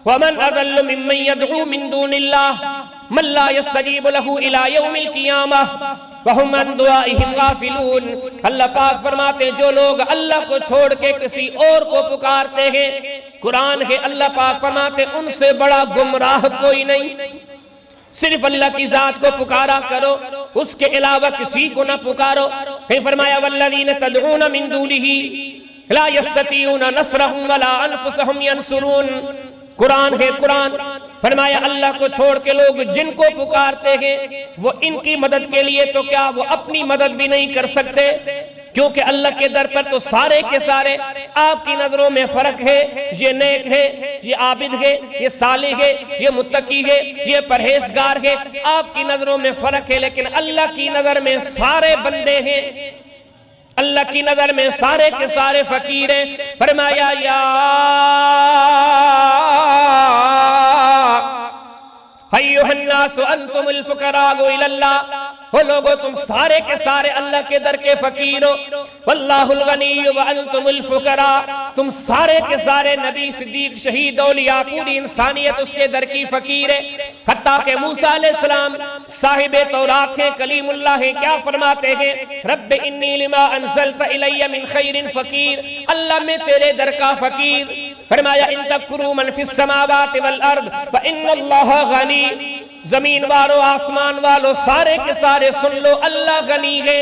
Speaker 3: وَمَنْ أَضَلُّ مِمَّن يَدْعُو مِن دُونِ اللَّهِ مَن لَّا يَسْتَجِيبُ لَهُ إِلَىٰ يَوْمِ الْقِيَامَةِ وَهُمْ عَن دُعَائِهِمْ غَافِلُونَ۔ اللہ پاک فرماتے ہیں جو لوگ اللہ کو چھوڑ کے کسی اور کو پکارتے ہیں، قرآن ہے اللہ پاک فرماتے ہیں ان سے بڑا گمراہ کوئی نہیں۔ صرف اللہ کی ذات کو پکارا کرو، اس کے علاوہ کسی کو نہ پکارو۔ پھر فرمایا وَالَّذِينَ تَدْعُونَ مِن دُونِهِ لَا يَسْتَطِيعُونَ نَصْرَهُمْ وَلَا أَنفُسَهُمْ يَنصُرُونَ۔ قرآن ہے قرآن فرمایا اللہ کو چھوڑ کے لوگ جن کو پکارتے ہیں وہ ان کی مدد کے لیے تو کیا وہ اپنی مدد بھی نہیں کر سکتے، کیونکہ اللہ کے در پر تو سارے کے سارے آپ کی نظروں میں فرق ہے۔ یہ نیک ہے، یہ عابد ہے، یہ صالح ہے، یہ متقی ہے، یہ پرہیزگار ہے، آپ کی نظروں میں فرق ہے، لیکن اللہ کی نظر میں سارے بندے ہیں، اللہ کی نظر میں سارے کے سارے فقیر ہیں۔ فرمایا یا ایھا الناس انتم الفقراء الی اللہ، وہ لوگو تم سارے کے سارے اللہ کے در کے فقیر ہو۔ واللہ الغنی وانتم الفقراء، تم سارے کے سارے نبی، صدیق، شہید، اولیاء، پوری انسانیت اس کے در کی فقیر ہے۔ حتیٰ کہ موسیٰ علیہ السلام صاحب تورات ہیں، کلیم اللہ ہیں، کیا فرماتے ہیں؟ رب انی لما انزلت الی من خیر فقیر، اللہ میں تیرے در کا فقیر۔ فرمایا ان تکفروا من فی السماوات والارض فان اللہ غنی، زمین والو، آسمان والو، سارے کے سارے سن لو، اللہ غنی ہے۔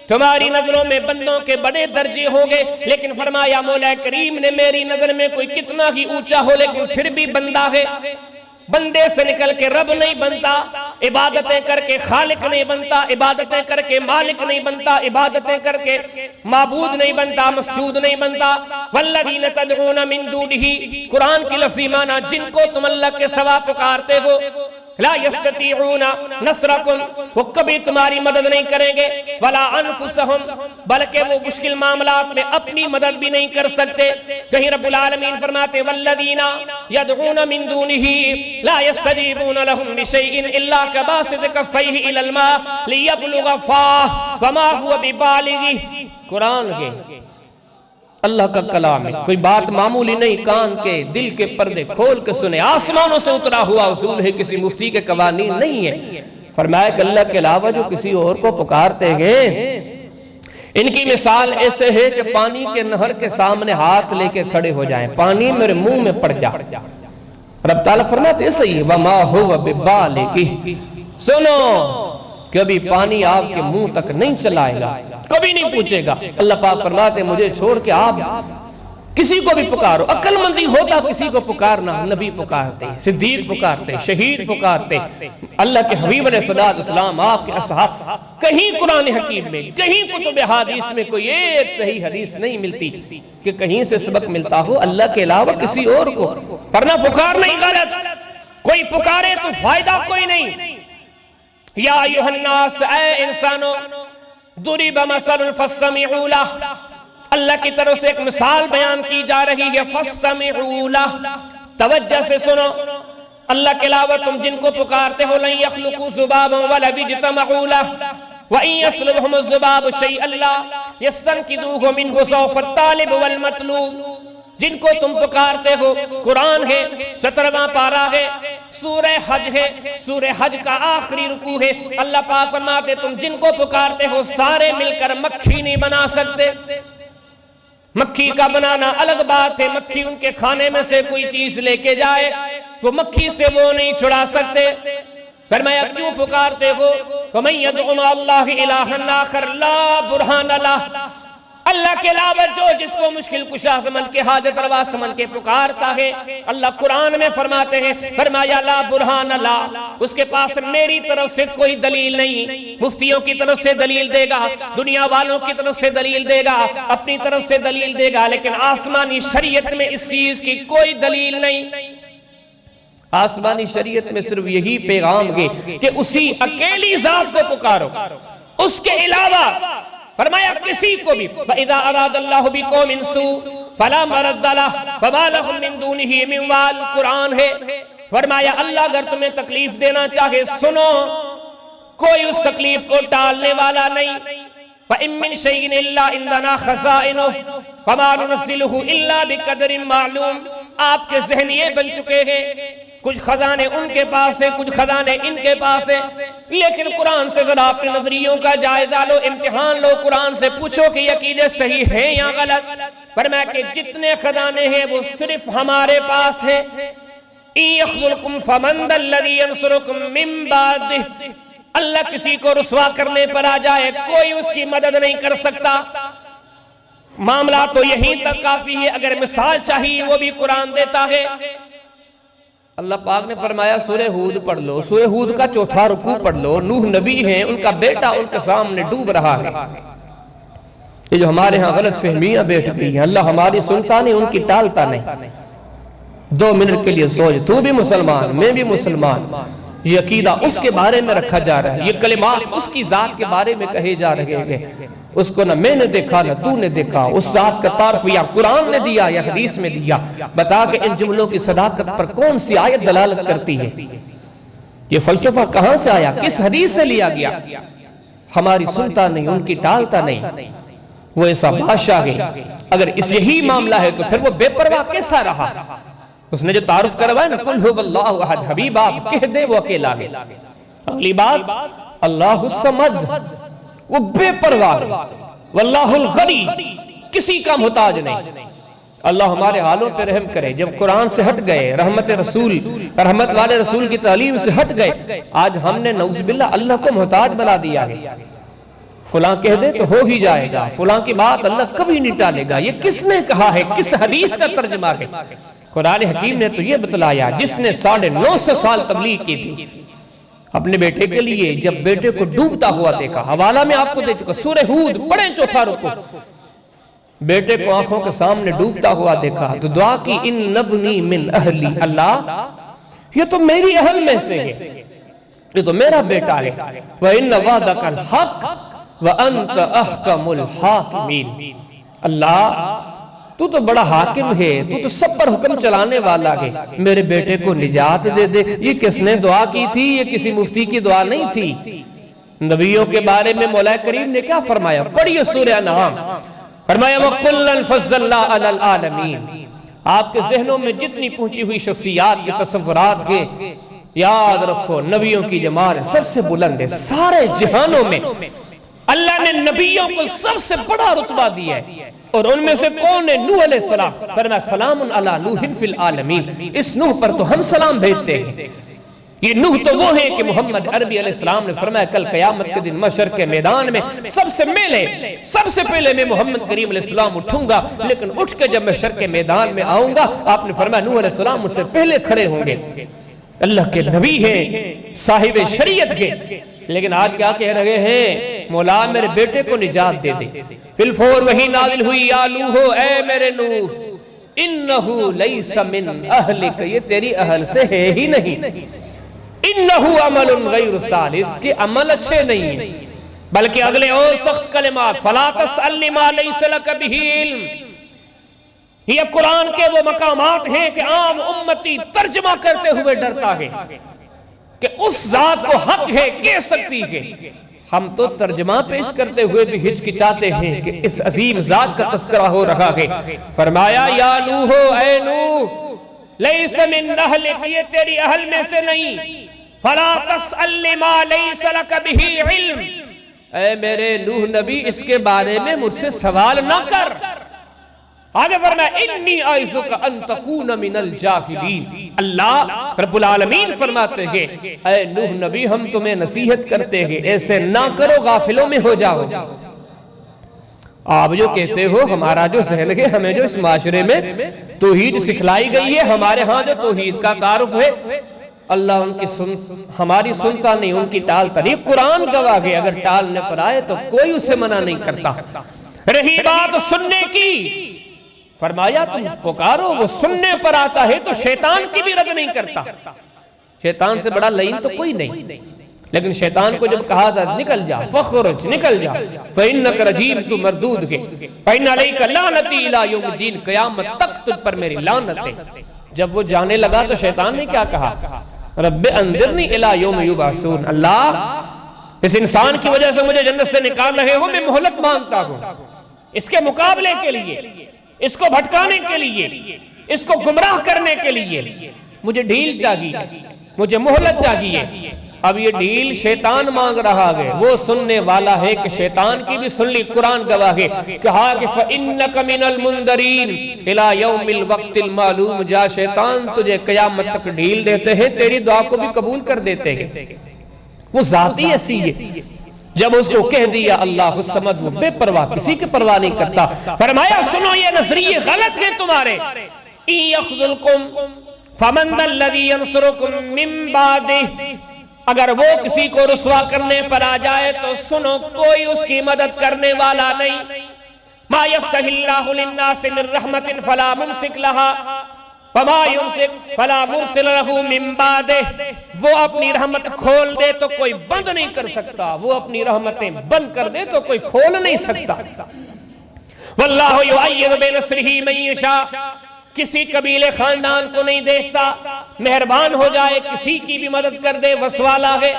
Speaker 3: تمہاری نظروں میں بندوں کے بڑے درجے ہوں گے، لیکن فرمایا مولا کریم نے میری نظر میں کوئی کتنا ہی اونچا ہو لیکن پھر بھی بندہ ہے۔ بندے سے نکل کے رب نہیں بنتا، عبادتیں کر کے خالق نہیں بنتا، عبادتیں کر کے مالک نہیں بنتا، عبادتیں کر کے معبود نہیں بنتا، مسجود نہیں بنتا۔ والذین تدعون من دونہ، قرآن کی لفظی معنی جن کو تم اللہ کے سوا پکارتے ہو، لا یستطیعون نصرکم، وہ کبھی تمہاری مدد نہیں کریں گے، ولا انفسہم، بلکہ وہ مشکل معاملات میں اپنی مدد بھی نہیں کر سکتے۔ کہیں رب العالمین فرماتے والذین یدعون من دونہ لا یستجیبون لهم بشیء الا کباسط کفیہ الی الماء لیبلغ فاہ وما هو ببالغہ۔ قرآن کے اللہ کا کلام ہے، کوئی بات معمولی نہیں، کان کے دل کے پردے کھول کے سنے، آسمانوں سے اترا ہوا اصول ہے، کسی مفتی کے قوانین نہیں ہے۔ فرمایا کہ اللہ کے علاوہ جو کسی اور کو پکارتے ہیں ان کی مثال ایسے ہے کہ پانی کے نہر کے سامنے ہاتھ لے کے کھڑے ہو جائیں، پانی میرے منہ میں پڑ جا۔ رب تعالیٰ فرماتے ایسے ہی وما هو ببالغہ، سنو کبھی پانی آپ کے منہ تک نہیں چلائے گا، کبھی نہیں پوچھے گا۔ اللہ پاک فرماتے مجھے چھوڑ کے آپ کسی کو بھی پکارو، عقل مندی ہوتا کسی کو پکارنا، نبی پکارتے، صدیق پکارتے، شہید پکارتے، اللہ کے حبیب علیہ السلام، آپ کے اصحاب۔ کہیں قرآن حکیم میں، کہیں کتب حدیث میں کوئی ایک صحیح حدیث نہیں ملتی کہ کہیں سے سبق ملتا ہو اللہ کے علاوہ کسی اور کو، ورنہ پکارنا ہی غلط، کوئی پکارے تو فائدہ کوئی نہیں۔ یا ایھا الناس، اے انسانوں، ضرب مثل فاستمعوا لہ، اللہ کی طرف سے ایک مثال بیان کی جا رہی ہے، فاستمعوا لہ، توجہ سے سنو۔ اللہ کے علاوہ تم جن کو پکارتے ہو لن یخلقوا ذبابا ولو اجتمعوا لہ وَإِن يَسْلُبْهُمُ الذُّبَابُ شَيْئًا لَّا يَسْتَنقِذُوهُ مِنْهُ ضَعْفَ الطَّالِبِ وَالْمَطْلُوبِ۔ جن کو تم پکارتے ہو، قرآن ہے، 17واں پارہ ہے، سورہ حج ہے، سورہ حج کا آخری رکوع ہے۔ اللہ پاک فرماتے تم جن کو پکارتے ہو سارے مل کر مکھی نہیں بنا سکتے۔ مکھی کا بنانا الگ بات ہے، مکھی ان کے کھانے میں سے کوئی چیز لے کے جائے، وہ مکھی سے وہ نہیں چھڑا سکتے۔ فرمایا کیوں پکارتے ہو؟ وَمَن يَدْعُ مَعَ اللَّهِ إِلَٰهًا آخَرَ لَا بُرْهَانَ لَهُ، اللہ کے علاوہ جو جس کو مشکل کشا سمجھ کے، حاجت روا سمجھ کے پکارتا ہے، اللہ قرآن میں فرماتے ہیں، فرمایا لا برہان لا، اس کے پاس میری طرف سے کوئی دلیل نہیں۔ مفتیوں کی طرف سے دلیل دے گا، دنیا والوں کی طرف سے دلیل دے گا، اپنی طرف سے دلیل دے گا، لیکن آسمانی شریعت میں اس چیز کی کوئی دلیل نہیں۔ آسمانی شریعت میں صرف یہی پیغام ہے کہ اسی اکیلی ذات سے پکارو، اس کے علاوہ فرمایا کسی کو بھی فَإِذَا أَرَادَ اللَّهُ بِقَوْمٍ سُوءًا فَلَا مَرَدَّ لَهُ وَمَا لَهُم مِّن دُونِهِ مِن وَالٍ۔ قرآن ہے، فرمایا اللہ اگر تمہیں تکلیف دینا چاہے سنو، کوئی اس تکلیف کو ٹالنے والا نہیں۔ وَإِن مِّن شَيْءٍ إِلَّا عِندَنَا خَزَائِنُهُ وَمَا نُنَزِّلُهُ إِلَّا بِقَدْرٍ مَّعْلُومٍ۔ آپ کے ذہن یہ بن چکے ہیں کچھ خزانے ان کے پاس ہیں، کچھ خزانے ان کے پاس ہیں، لیکن قرآن سے ذرا اپنے نظریوں کا جائزہ لو، امتحان لو، قرآن سے پوچھو کہ یہ عقیدے صحیح ہیں یا غلط۔ فرمایا کہ جتنے خزانے ہیں وہ صرف ہمارے پاس ہیں۔ إِن يَخْذُلْكُمْ فَمَنْ ذَا الَّذِي يَنْصُرُكُمْ مِنْ بَعْدِهِ، اللہ کسی کو رسوا کرنے پر آ جائے کوئی اس کی مدد نہیں کر سکتا۔ معاملہ تو یہیں تک کافی ہے، اگر مثال چاہیے وہ بھی قرآن دیتا ہے۔ اللہ پاک نے فرمایا سورہ ہود پڑھ لو، سورہ ہود کا 4تھا رکوع پڑھ لو، نوح نبی ہیں، ان کا بیٹا ان کے سامنے ڈوب رہا ہے۔ یہ جو ہمارے ہاں غلط فہمیاں بیٹھ گئی ہیں، اللہ ہماری سنتا نہیں، ان کی ٹالتا نہیں۔ 2 منٹ کے لیے سوچ، تو بھی مسلمان، میں بھی مسلمان، یہ عقیدہ اس کے بارے میں رکھا جا رہا ہے، یہ کلمات اس کی ذات کے بارے میں کہے جا رہے ہیں، اس کو نہ میں نے دیکھا نہ تو نے دیکھا، اس ذات کا تعارف یا قرآن نے دیا یا حدیث میں دیا۔ بتا کہ ان جملوں کی صداقت پر کون سی آیت دلالت کرتی ہے؟ یہ فلسفہ کہاں سے آیا، کس حدیث سے لیا گیا؟ ہماری سنتا نہیں، ان کی ٹالتا نہیں، وہ ایسا بادشاہ ہے۔ اگر اس یہی معاملہ ہے تو پھر وہ بے پرواہ کیسا رہا؟ اس نے جو تعارف کروایا نا قُلْ هُوَ اللَّهُ أَحَدٌ، حبیب آپ کہہ دے وہ اکیلا ہے۔ اگلی بات اللہ الصمد، وہ بے پرواہ ہے، واللہ الغنی، کسی کا محتاج نہیں۔ اللہ ہمارے حالوں پہ رحم کرے، جب قرآن سے ہٹ گئے، رحمت رسول، رحمت والے رسول کی تعلیم سے ہٹ گئے، آج ہم نے نعوذ باللہ اللہ کو محتاج بنا دیا ہے۔ فلاں کہہ دے تو ہو ہی جائے گا، فلاں کی بات اللہ کبھی نہیں ٹالے گا۔ یہ کس نے کہا ہے، کس حدیث کا ترجمہ ہے؟ قرآن حکیم نے تو یہ بتلایا، جس نے 950 سال تبلیغ کی تھی اپنے بیٹے کے لیے، جب بیٹے کو ڈوبتا ہوا دیکھا، حوالہ میں آپ کو دے چکا، سورہ ہود پڑھیں 4تھا رکوع، بیٹے کو آنکھوں کے سامنے ڈوبتا ہوا دیکھا تو دعا کی ان نبنی من اہلی، اللہ یہ تو میری اہل میں سے ہے، یہ تو میرا بیٹا ہے۔ وَإِنَّ وَعْدَكَ الْحَقُّ وَأَنْتَ أَحْكَمُ الْحَاكِمِينَ۔ اللہ تو تو بڑا حاکم ہے، تو تو سب پر حکم چلانے والا ہے، میرے بیٹے کو نجات دے دے۔ یہ کس نے دعا کی تھی؟ یہ کسی مفتی کی دعا نہیں تھی۔ نبیوں کے بارے میں مولا کریم نے کیا فرمایا؟ پڑھیے سورہ انعام، فرمایا وَكُلًّا فَضَّلْنَا عَلَى الْعَالَمِينَ۔ آپ کے ذہنوں میں جتنی پہنچی ہوئی شخصیات کے تصورات کے یاد رکھو، نبیوں کی جماعت سب سے بلند ہے سارے جہانوں میں۔ اللہ نے نبیوں کو سب سے بڑا رتبہ دیا ہے، اور ان میں سے کون ہے؟ نوح علیہ السلام۔ فرمایا سلام علی نوح فی العالمین، اس نوح پر تو ہم سلام بھیجتے ہیں۔ یہ نوح تو وہ ہے کہ محمد عربی علیہ السلام نے فرمایا کل قیامت کے دن محشر کے میدان میں سب سے پہلے میں محمد کریم علیہ السلام اٹھوں گا، لیکن اٹھ کے جب محشر کے میدان میں آؤں گا، آپ نے فرمایا نوح علیہ السلام مجھ سے پہلے کھڑے ہوں گے۔ اللہ کے نبی ہیں، صاحب شریعت کے، لیکن آج کیا کہہ رہے ہیں؟ مولا میرے بیٹے کو نجات دے دے۔ فی الفور وہی نازل ہوئی، یا نوح، اے میرے نوح، انہو لیس من اہلک، یہ تیری اہل سے ہے ہی نہیں۔ انہو عمل غیر صالح، اس کے عمل اچھے نہیں ہیں، بلکہ اگلے اور سخت کلمات، فلا تسأل لما لیس لک بہ علم۔ یہ قرآن کے وہ مقامات ہیں کہ عام امتی ترجمہ کرتے ہوئے ڈرتا ہے کہ اس ذات کو حق ہے، کہہ سکتی ہے۔ ہم تو ترجمہ پیش کرتے ہوئے بھی ہچکچاتے ہیں کہ اس عظیم ذات کا تذکرہ ہو رہا ہے۔ فرمایا یا نوح، اے نوح، لیس من اہلک، یہ تیری اہل میں سے نہیں۔ فلا تسأل لما لیس لک بہ علم، اے میرے نوح نبی اس کے بارے میں مجھ سے سوال نہ کر۔ آگے فرمایا انی اعظک ان تکون من الجاہلین، اللہ رب العالمین فرماتے ہیں اے نوح نبی ہم تمہیں نصیحت کرتے ہیں ایسے نہ کرو، غافلوں میں ہو جاؤ۔ آپ جو کہتے ہو ہمارا جو ذہن ہے، ہمیں جو اس معاشرے میں توحید سکھلائی گئی ہے، ہمارے ہاں جو توحید کا تعارف ہے، اللہ ان کی ہماری سنتا نہیں، ان کی ٹالتا نہیں۔ قرآن گواہ ہے اگر ٹالنے پر آئے تو کوئی اسے منع نہیں کرتا۔ رہی بات سننے کی، فرمایا تم پکارو، وہ سننے پر آتا ہے تو شیطان کی بھی رد نہیں کرتا۔ شیطان سے بڑا لعین تو کوئی نہیں، لیکن شیطان کو جب کہا تھا نکل جا، فخرج، نکل جا، فَإِنَّكَ رَجِيمٌ، تو مردود ہے، فَإِنَّ عَلَيْكَ لَعْنَتِي إِلَىٰ يَوْمِ الدِّينِ، قیامت تک تجھ پر میری لعنت ہے۔ جب وہ جانے لگا تو شیطان نے کیا کہا؟ رب انذرنی الی یوم یبعثون، اللہ اس انسان کی وجہ سے مجھے جنت سے نکال رہے ہو، میں مہلت مانگتا ہوں اس کے مقابلے کے لیے، اس کو بھٹکانے کے لیے، اس کو گمراہ کرنے کے لیے مجھے ڈھیل چاہیے، مجھے مہلت چاہیے۔ اب یہ ڈھیل شیطان مانگ رہا ہے، وہ سننے والا ہے کہ شیطان کی بھی سن لی، قرآن گواہ ہے۔ کہا کہ فَإِنَّكَ مِنَ الْمُنْدَرِينَ إِلَىٰ يَوْمِ الْوَقْتِ الْمَعْلُومِ، جا شیطان تجھے قیامت تک ڈھیل دیتے ہیں، تیری دعا کو بھی قبول کر دیتے ہیں۔ وہ ذاتی ایسی ہے، جب اس کو کہہ دیا اللہ الصمد، وہ بے پرواہ، کسی کی پرواہ نہیں کرتا۔ فرمایا سنو یہ نظریے غلط ہیں تمہارے۔ إِن يَخْذُلْكُمْ فَمَنْ ذَا الَّذِي يَنْصُرُكُمْ مِنْ بَعْدِهِ، اگر وہ کسی کو رسوا کرنے پر آ جائے تو سنو کوئی اس کی مدد کرنے والا نہیں۔ مَا يَفْتَحِ اللَّهُ لِلنَّاسِ مِنْ رَحْمَةٍ فَلَا مُمْسِكَ لَهَا وَمَا يُمْسِكْ فَلَا مُرْسِلَ لَهُ مِنْ بَعْدِهِ، وہ اپنی رحمت کھول دے تو کوئی بند نہیں کر سکتا، وہ اپنی رحمتیں بند کر دے تو کوئی کھول نہیں سکتا۔ وَاللَّهُ يُؤَيِّدُ بِنَصْرِهِ مَن يَشَاءُ، کسی قبیلے خاندان کو نہیں دیکھتا، مہربان ہو جائے کسی کی بھی مدد کر دے، وسوالا ہے۔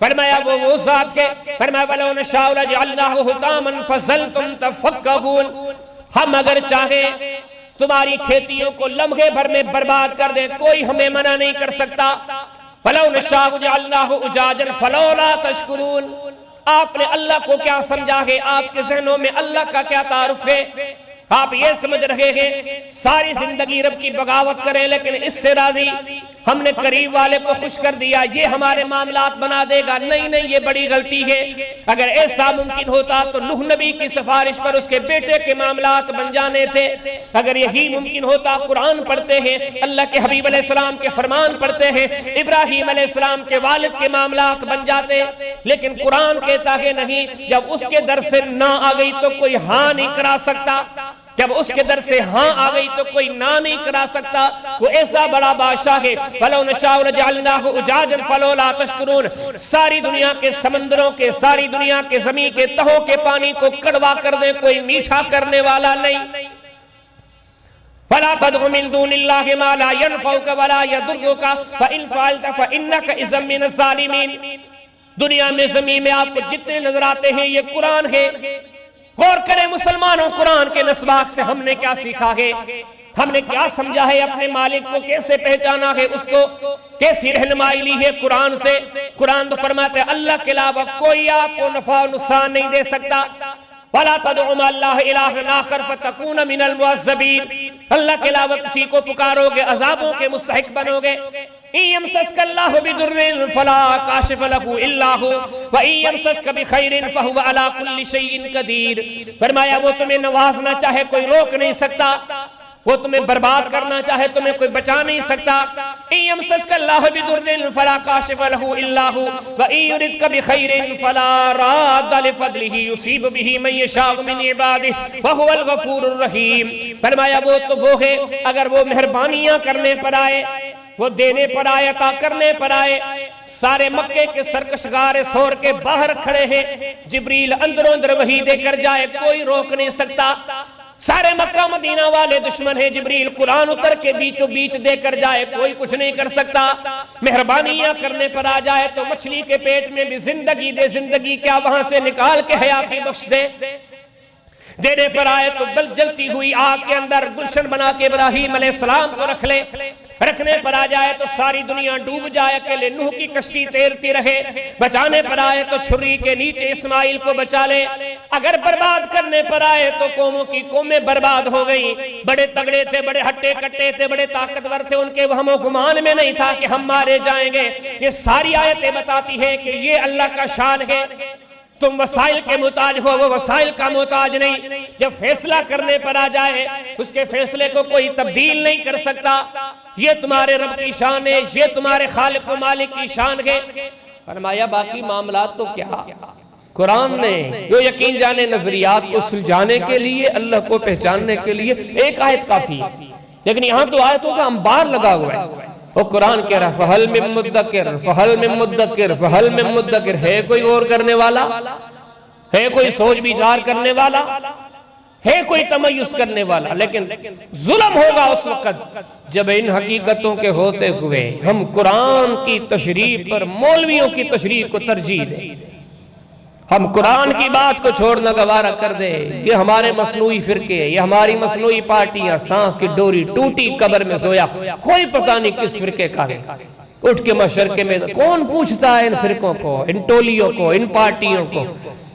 Speaker 3: فرمایا وہ ذات کے، فرمایا وَلَوْ نَشَاءُ لَجَعَلْنَاهُ حُطَامًا فَظَلْتُمْ تَفَكَّهُونَ، ہم اگر چاہیں تمہاری کھیتیوں کو لمحے بھر میں برباد کر دیں، کوئی ہمیں منع نہیں کر سکتا۔ وَلَوْ نَشَاءُ جَعَلْنَاهُ أُجَاجًا فَلَوْلَا تَشْكُرُونَ، آپ نے اللہ کو کیا سمجھا ہے؟ آپ کے ذہنوں میں اللہ کا کیا تعارف ہے؟ آپ یہ سمجھ رہے ہیں ساری زندگی رب کی بغاوت کریں لیکن اس سے راضی، ہم نے قریب والے کو خوش کر دیا یہ ہمارے معاملات بنا دے گا۔ نہیں نہیں، یہ بڑی غلطی ہے۔ اگر ایسا ممکن ہوتا تو نوح نبی کی سفارش پر اس کے بیٹے کے معاملات بن جانے تھے۔ اگر یہی ممکن ہوتا، قرآن پڑھتے ہیں، اللہ کے حبیب علیہ السلام کے فرمان پڑھتے ہیں، ابراہیم علیہ السلام کے والد کے معاملات بن جاتے، لیکن قرآن کہتا ہے نہیں، جب اس کے در سے نہ آ گئی تو کوئی ہاں نہیں کرا سکتا۔ جب اس کے در سے ہاں آ گئی تو کوئی نہ نہیں کرا سکتا. وہ ایسا بڑا بادشاہ ہے. وَلَوْ نَشَاءُ لَجَعَلْنَاهُ أُجَاجًا فَلَوْلَا تَشْكُرُونَ. ساری دنیا کے سمندروں کے، ساری دنیا کے زمین کے تہوں کے پانی کو کڑوا کر دیں، کوئی میٹھا کرنے والا نہیں. وَلَا تَدْعُ مِن دُونِ اللَّهِ مَا لَا يَنفَعُكَ وَلَا يَضُرُّكَ فَإِن فَعَلْتَ فَإِنَّكَ إِذًا مِنَ الظَّالِمِينَ. دنیا میں زمین میں آپ کو جتنے نظر آتے ہیں یہ قرآن ہے. غور کریں مسلمانوں، قرآن کے نسبات سے ہم نے کیا سیکھا ہے، ہم نے کیا سمجھا ہے، اپنے مالک کو کیسے پہچانا ہے، اس کو کیسی رہنمائی لی ہے قرآن سے. قرآن تو فرماتے ہیں اللہ کے علاوہ کوئی آپ کو نفع و نقصان نہیں دے سکتا. وَلَا تَدْعُ مَعَ اللَّهِ إِلَٰهًا آخَرَ فَتَكُونَ مِنَ الْمُعَذَّبِينَ. اللہ کے علاوہ کسی کو پکارو گے عذابوں کے مستحق بنو گے. إِن يَمْسَسْكَ اللَّهُ بِضُرٍّ فَلَا كَاشِفَ لَهُ إِلَّا هُوَ وَإِن يَمْسَسْكَ بِخَيْرٍ فَهُوَ عَلَىٰ كُلِّ شَيْءٍ قَدِيرٌ. فرمایا وہ تمہیں نوازنا چاہے کوئی روک نہیں سکتا، وہ تمہیں برباد کرنا چاہے تمہیں کوئی بچا نہیں سکتا. إِن يَمْسَسْكَ اللَّهُ بِضُرٍّ فَلَا كَاشِفَ لَهُ إِلَّا هُوَ وَإِن يُرِدْكَ بِخَيْرٍ فَلَا رَادَّ لِفَضْلِهِ يُصِيبُ بِهِ مَن يَشَاءُ مِنْ عِبَادِهِ وَهُوَ الْغَفُورُ الرَّحِيمُ. فرمایا وہ تو وہ ہے اگر وہ مہربانیاں کرنے پر آئے، وہ دینے پر آئے، عطا کرنے پر آئے. سارے مکے کے سرکشگار سور کے باہر کھڑے ہیں، جبریل اندر اندر وحی دے کر جائے، کوئی روک نہیں سکتا. سارے مکہ مدینہ والے دشمن ہیں، جبریل قرآن اتر کے بیچوں بیچ دے کر جائے، کوئی کچھ نہیں کر سکتا. مہربانیاں کرنے پر آ جائے تو مچھلی کے پیٹ میں بھی زندگی دے، زندگی کیا وہاں سے نکال کے حیاتی بخش دے. دینے پر آئے تو بل جلتی ہوئی آگ کے اندر گلشن بنا کے ابراہیم علیہ السلام کو رکھ لے. رکھنے پر آ جائے تو ساری دنیا ڈوب جائے، اکیلے نوح کی کشتی تیرتی رہے. بچانے پر آئے تو چھری کے نیچے اسماعیل کو بچا لے. اگر برباد کرنے پر آئے تو قوموں کی قومیں برباد ہو گئیں. بڑے تگڑے تھے، بڑے ہٹے کٹے تھے، بڑے طاقتور تھے، ان کے وہم و گمان میں نہیں تھا کہ ہم مارے جائیں گے. یہ ساری آیتیں بتاتی ہیں کہ یہ اللہ کا شان ہے. تم وسائل کے محتاج ہو، وہ وسائل کا محتاج نہیں. جب فیصلہ کرنے پر آ جائے اس کے فیصلے کو کوئی تبدیل نہیں کر سکتا. یہ تمہارے رب کی شان ہے، یہ تمہارے خالق و مالک کی شان ہے. فرمایا باقی معاملات تو کیا، قرآن نے جو یقین جانے نظریات کو سلجھانے کے لیے، اللہ کو پہچاننے کے لیے ایک آیت کافی ہے. لیکن یہاں تو آیتوں کا انبار لگا ہوا ہے. وہ قرآن کہہ رہا فَحَلْ مِن مُدَّكِرْ فَحَلْ مِن مُدَّكِرْ فَحَلْ مِن مُدَّكِرْ. ہے کوئی غور کرنے والا، ہے کوئی سوچ بچار کرنے والا، ہے کوئی تمیز کرنے والا. لیکن ظلم ہوگا اس وقت جب ان حقیقتوں کے ہوتے ہوئے ہم قرآن کی تشریح پر مولویوں کی تشریح کو ترجیح دیں، ہم قرآن کی بات کو چھوڑنا گوارا کر دیں. یہ ہمارے مصنوعی فرقے، یہ ہماری مصنوعی پارٹیاں، سانس کی ڈوری ٹوٹی قبر میں سویا، کوئی پتہ نہیں کس فرقے کا ہے. اٹھ کے مشرقے میں کون پوچھتا ہے ان فرقوں کو، ان ٹولیوں کو، ان پارٹیوں کو.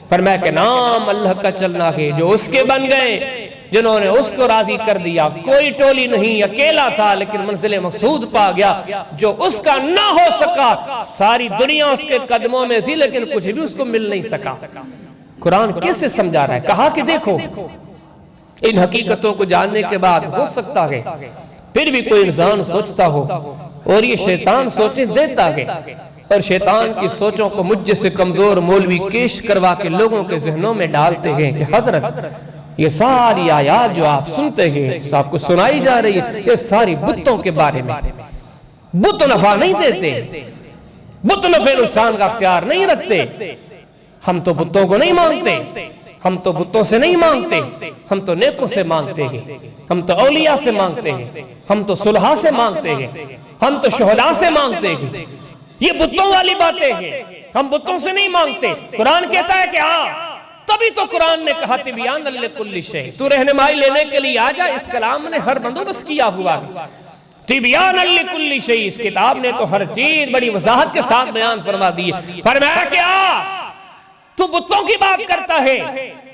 Speaker 3: فرمایا کہ نام اللہ کا چلنا ہے، جو اس کے بن گئے، جنہوں نے اس کو راضی کر دیا. کوئی ٹولی نہیں، اکیلا تھا لیکن منزل مقصود پا گیا. جو اس کا نہ ہو سکا، ساری دنیا اس کے قدموں میں تھی لیکن کچھ بھی اس کو مل نہیں سکا. قرآن کیسے سمجھا رہا ہے؟ کہا کہ دیکھو ان حقیقتوں کو جاننے کے بعد ہو سکتا ہے پھر بھی کوئی انسان سوچتا ہو اور یہ شیطان سوچیں دیتا ہے، اور شیطان کی سوچوں کو مجھ جیسے کمزور مولوی کیش کروا کے لوگوں کے ذہنوں میں ڈالتے ہیں کہ حضرت یہ ساری آیات جو آپ سنتے ہیں، آپ کو سنائی جا رہی ہے، یہ ساری بتوں کے بارے میں. بت نفع نہیں دیتے، بت نفع نقصان کا اختیار نہیں رکھتے. ہم تو بتوں کو نہیں مانتے، ہم تو بتوں سے نہیں مانگتے، ہم تو نیکوں سے مانگتے ہیں، ہم تو اولیاء سے مانگتے ہیں، ہم تو صلحاء سے مانگتے ہیں، ہم تو شہداء سے مانگتے ہیں. یہ بتوں والی باتیں ہیں، ہم بتوں سے نہیں مانگتے. قرآن کہتا ہے کہ تبھی تو قرآن نے کہا تبیان لکل شیء، تو رہنمائی لینے کے لیے آ جا. اس کلام نے ہر بندوبست کیا ہوا ہے. تبیان لکل شیء، اس کتاب نے تو ہر چیز بڑی وضاحت کے ساتھ بیان فرما دی ہے. فرمایا کہ تو بتوں کی بات کرتا ہے،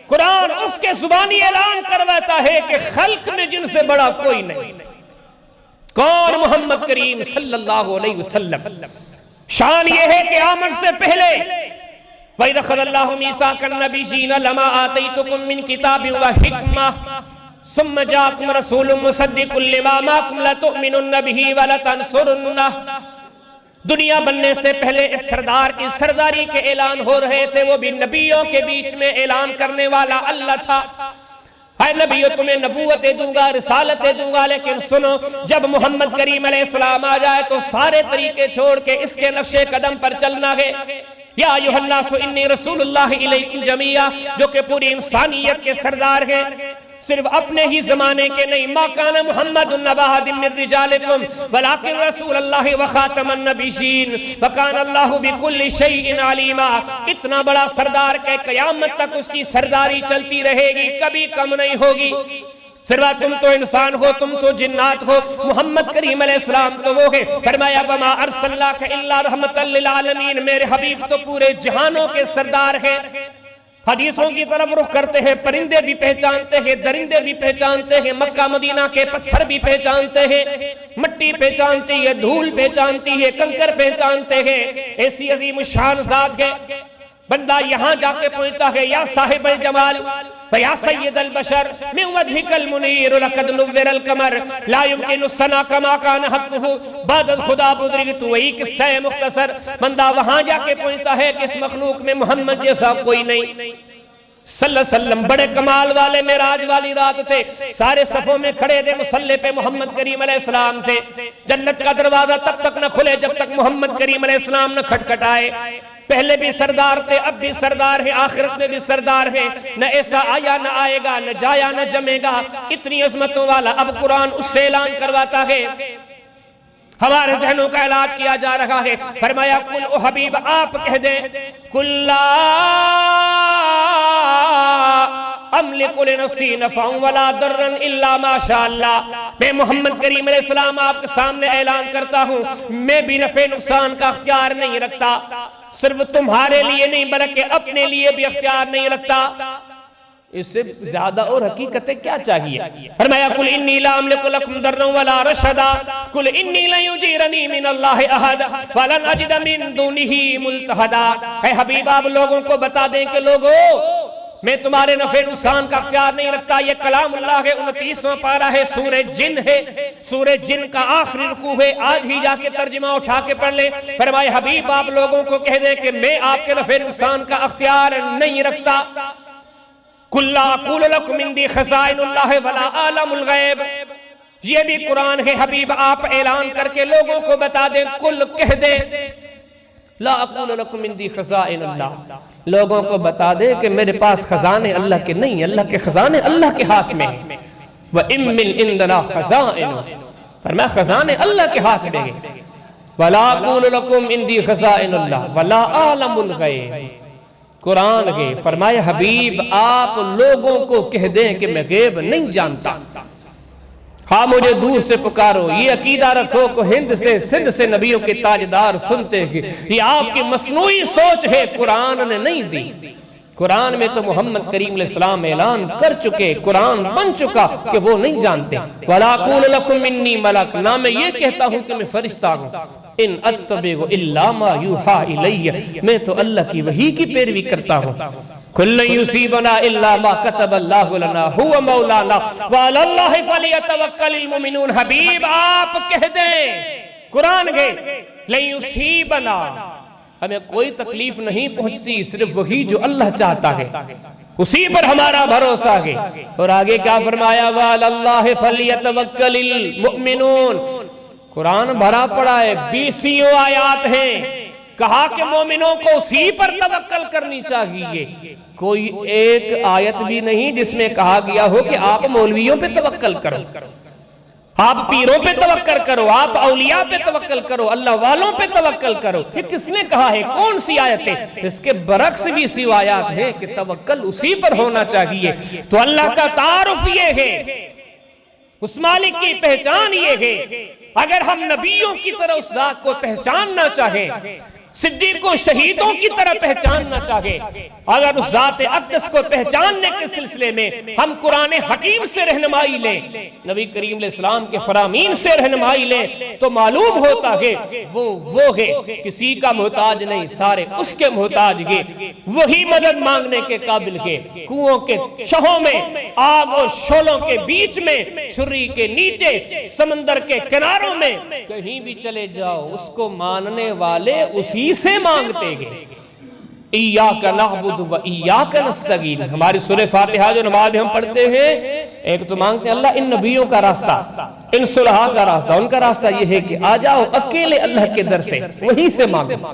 Speaker 3: قرآن اس کے زبانی اعلان کرواتا ہے کہ خلق میں جن سے بڑا کوئی نہیں. کون؟ محمد کریم صلی اللہ علیہ وسلم. شان یہ ہے کہ آمد سے پہلے وَإِذَا أَخَذَ اللَّهُ مِيثَاقَ النَّبِيِّينَ لَمَا آتَيْتُكُم مِّن كِتَابٍ وَحِكْمَةٍ ثُمَّ جَاءَكُمْ رَسُولٌ مُصَدِّقٌ لِّمَا مَعَكُمْ لَتُؤْمِنُنَّ بِهِ وَلَتَنصُرُنَّهُ. دنیا بننے سے پہلے اس سردار کی سرداری کے اعلان ہو رہے تھے، وہ بھی نبیوں کے بیچ میں اعلان کرنے والا اللہ تھا. اے نبیو تمہیں نبوتیں دوں گا، رسالتیں دوں گا، لیکن سنو جب محمد کریم علیہ السلام آ جائے تو سارے طریقے چھوڑ کے اس کے نقش قدم پر چلنا ہے۔ یا ایھا الناس انی رسول اللہ الیکم جمیعا، جو کہ پوری انسانیت کے سردار ہیں، صرف اپنے ہی زمانے کے نہیں۔ ما کان محمد نبا احد من رجالکم ولکن رسول اللہ وخاتم النبیین وکان اللہ بکل شیء علیما۔ اتنا بڑا سردار کہ قیامت تک اس کی سرداری چلتی رہے گی، کبھی کم نہیں ہوگی۔ صرف تم تو انسان ہو، تم تو جنات ہو، محمد کریم علیہ السلام تو وہ ہے۔ فرمایا وما ارسلناک الا رحمۃ للعالمین، میرے حبیب تو پورے جہانوں کے سردار ہیں۔ حدیثوں کی طرف رخ کرتے ہیں، پرندے بھی پہچانتے ہیں، درندے بھی پہچانتے ہیں، مکہ مدینہ کے پتھر بھی پہچانتے ہیں، مٹی پہچانتی ہے، دھول پہچانتی ہے، کنکر پہچانتے ہیں۔ ایسی عظیم شان ذات ہے، بندہ یہاں جا کے پہنچتا ہے یا صاحب الجمال فیا سید البشر من وجهك المنیر لقد نور القمر لا يمكن الثنا كما كان حقه بعد خدا بزرگ تو وہی قصہ مختصر۔ بندہ وہاں جا کے پہنچتا ہے کہ اس مخلوق میں محمد جیسا کوئی نہیں صلی اللہ علیہ وسلم۔ بڑے کمال والے معراج والی رات تھے، سارے صفوں میں کھڑے تھے، مصلی پہ محمد کریم علیہ السلام تھے۔ جنت کا دروازہ تب تک نہ کھلے جب تک محمد کریم علیہ السلام نہ کھٹکھٹائے۔ پہلے بھی سردار تھے، اب بھی سردار ہیں، آخرت میں بھی سردار ہیں۔ نہ ایسا آیا نہ آئے گا، نہ جایا نہ جمے گا، اتنی عظمتوں والا۔ اب قرآن اس سے اعلان کرواتا ہے، ہمارے ذہنوں کا علاج کیا جا رہا ہے۔ فرمایا کل او حبیب آپ کہہ دیں، کل لا املک لنفسی نفعا ولا ضرا الا ما شاء اللہ۔ میں محمد کریم علیہ السلام آپ کے سامنے اعلان کرتا ہوں، میں بھی نفع نقصان کا اختیار نہیں رکھتا، صرف تمہارے لیے نہیں بلکہ اپنے لیے بھی اختیار نہیں رکھتا۔ اس سے زیادہ اور حقیقتیں کیا چاہیے؟ فرمایا قل انی لا املک لکم ضرا ولا رشدا قل انی لن یجیرنی من اللہ احد ولن اجد من دونہ ملتحدا۔ اے حبیب آپ لوگوں کو بتا دیں کہ لوگو میں تمہارے نفع نقصان کا اختیار نہیں رکھتا۔ یہ کلام اللہ ہے، 29واں پارہ ہے، سورہ جن ہے، سورہ جن کا آخری رکوع ہے۔ آج ہی جا کے ترجمہ اٹھا کے پڑھ لیں۔ فرمائے حبیب آپ لوگوں کو کہہ دیں کہ میں آپ کے نفع نقصان کا اختیار نہیں رکھتا۔ قل لا اقول لکم عندی خزائن اللہ ولا اعلم الغیب، یہ بھی قرآن ہے۔ حبیب آپ اعلان کر کے لوگوں کو بتا دیں، کل کہہ دیں لا اقول لکم عندی خزائن اللہ، لوگوں کو بتا دے کہ میرے پاس خزانے اللہ کے نہیں، اللہ کے خزانے اللہ کے ہاتھ میں ہیں۔ وَإِن مِّنْ عِنْدَنَا خَزَائِنُ، فرمایا خزانے اللہ کے ہاتھ میں ہیں۔ وَلَا أَقُولُ لَكُمْ عِنْدِي خَزَائِنُ اللَّهِ وَلَا أَعْلَمُ الْغَيْبَ، قرآن ہے۔ فرمایا حبیب آپ لوگوں کو کہہ دیں کہ میں غیب نہیں جانتا، ہاں مجھے دور سے پکارو۔ یہ عقیدہ رکھو کہ ہند سے سندھ سے نبیوں کے تاجدار سنتے ہیں، یہ آپ کی مصنوعی سوچ ہے، قرآن نے نہیں دی۔ قرآن میں تو محمد کریم علیہ السلام اعلان کر چکے، قرآن بن چکا کہ وہ نہیں جانتے۔ وَلَا أَقُولُ لَكُمْ إِنِّي مَلَكٌ، نہ میں یہ کہتا ہوں کہ میں فرشتہ ہوں۔ إِنْ أَتَّبِعُ إِلَّا مَا يُوحَىٰ إِلَيَّ، میں تو اللہ کی وحی کی پیروی کرتا ہوں۔ كُلٌّ يُصِيبُنَا إِلَّا مَا كَتَبَ اللَّهُ لَنَا هُوَ مَوْلَانَا وَعَلَى اللَّهِ فَلْيَتَوَكَّلِ الْمُؤْمِنُونَ۔ حبیب آپ کہہ دیں، قرآن ہے، لَن يُصِيبَنَا، ہمیں کوئی تکلیف نہیں پہنچتی، صرف وہی جو اللہ چاہتا ہے اسی پر ہمارا بھروسہ ہے۔ اور آگے کیا فرمایا؟ وَعَلَى اللَّهِ فَلْيَتَوَكَّلِ الْمُؤْمِنُونَ۔ قرآن بھرا پڑا ہے، 20 آیات ہیں، کہا کہ مومنوں کو اسی پر توکل کرنی چاہیے۔ کوئی ایک آیت بھی نہیں جس میں کہا گیا ہو کہ آپ مولویوں پہ توکل کرو، آپ پیروں پہ توکل کرو، آپ اولیاء پہ توکل کرو، اللہ والوں پہ توکل کرو۔ یہ کس نے کہا ہے؟ کون سی آیت ہے؟ اس کے برعکس بھی سی آیات ہے کہ توکل اسی پر ہونا چاہیے۔ تو اللہ کا تعارف یہ ہے، اس مالک کی پہچان یہ ہے۔ اگر ہم نبیوں کی طرح اس ذات کو پہچاننا چاہیں، صدیقوں شہیدوں کی طرح پہچاننا چاہے، اگر اس ذات اقدس کو پہچاننے کے سلسلے میں ہم قرآن حکیم سے رہنمائی لیں، نبی کریم علیہ السلام کے فرامین سے رہنمائی لیں، تو معلوم ہوتا ہے وہ ہے، کسی کا محتاج نہیں، سارے اس کے محتاج ہے، وہی مدد مانگنے کے قابل ہے۔ کنووں کے شہوں میں، آگ اور شعلوں کے بیچ میں، چھری کے نیچے، سمندر کے کناروں میں، کہیں بھی چلے جاؤ، اس کو ماننے والے اسی سے مانگتے گئے۔ ایاک نعبد و ایاک نستعین، ہماری سورہ فاتحہ جو نماز میں ہم پڑھتے ہیں، ایک تو مانگتے ہیں اللہ ان نبیوں کا راستہ، ان صلحاء کا راستہ، ان کا راستہ یہ ہے کہ آ جاؤ اکیلے اللہ کے در سے، وہیں سے مانگو،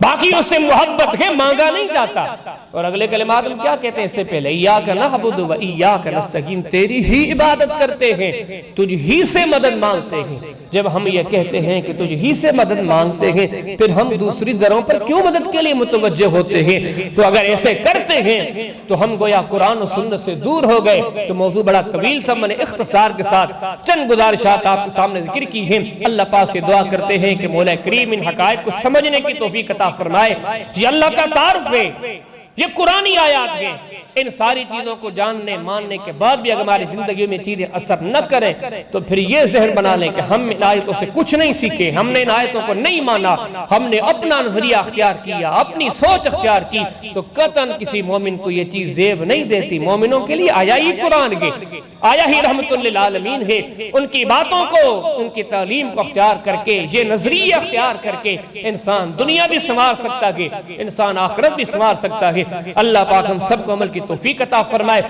Speaker 3: باقی اس سے محبت ہے، مانگا نہیں جاتا۔ اور اگلے کلمات میں کیا کہتے ہیں اس سے پہلے، ایاک نعبد و ایاک نستعین، تیری ہی عبادت کرتے ہیں، تجھ ہی سے مدد مانگتے ہیں۔ جب ہم یہ کہتے ہیں کہ تجھ ہی سے مدد مانگتے ہیں، پھر ہم دوسری دروں پر کیوں مدد کے لیے متوجہ ہوتے ہیں؟ تو اگر ایسے کرتے ہیں تو ہم گویا قرآن و سنت سے دور ہو گئے۔ تو موضوع بڑا طویل تھا، میں نے اختصار کے ساتھ چند گزارشات آپ کے سامنے ذکر کی ہیں۔ اللہ پاک سے دعا کرتے ہیں کہ مولا کریم ان حقائق کو سمجھنے کی توفیق عطا فرمائے۔ یہ اللہ کا تعارف ہے، یہ قرآنی آیات ہیں۔ ان ساری چیزوں کو جاننے ماننے کے بعد بھی اگر ہماری زندگی میں چیزیں اثر نہ کریں تو پھر یہ ذہن بنا لیں کہ ہم ان آیتوں سے کچھ نہیں سیکھے، ہم نے ان آیتوں کو نہیں مانا، ہم نے اپنا نظریہ اختیار کیا، اپنی سوچ اختیار کی، تو قطعاً کسی مومن کو یہ چیز زیب نہیں دیتی۔ مومنوں کے لیے آیا ہی قرآن ہے، آیا ہی رحمت للعالمین ہے۔ ان کی باتوں کو، ان کی تعلیم کو اختیار کر کے، یہ نظریہ اختیار کر کے انسان دنیا بھی سنوار سکتا ہے، انسان آخرت بھی سنوار سکتا ہے۔ اللہ پاک ہم سب کو عمل کی توفیق عطا فرمائے۔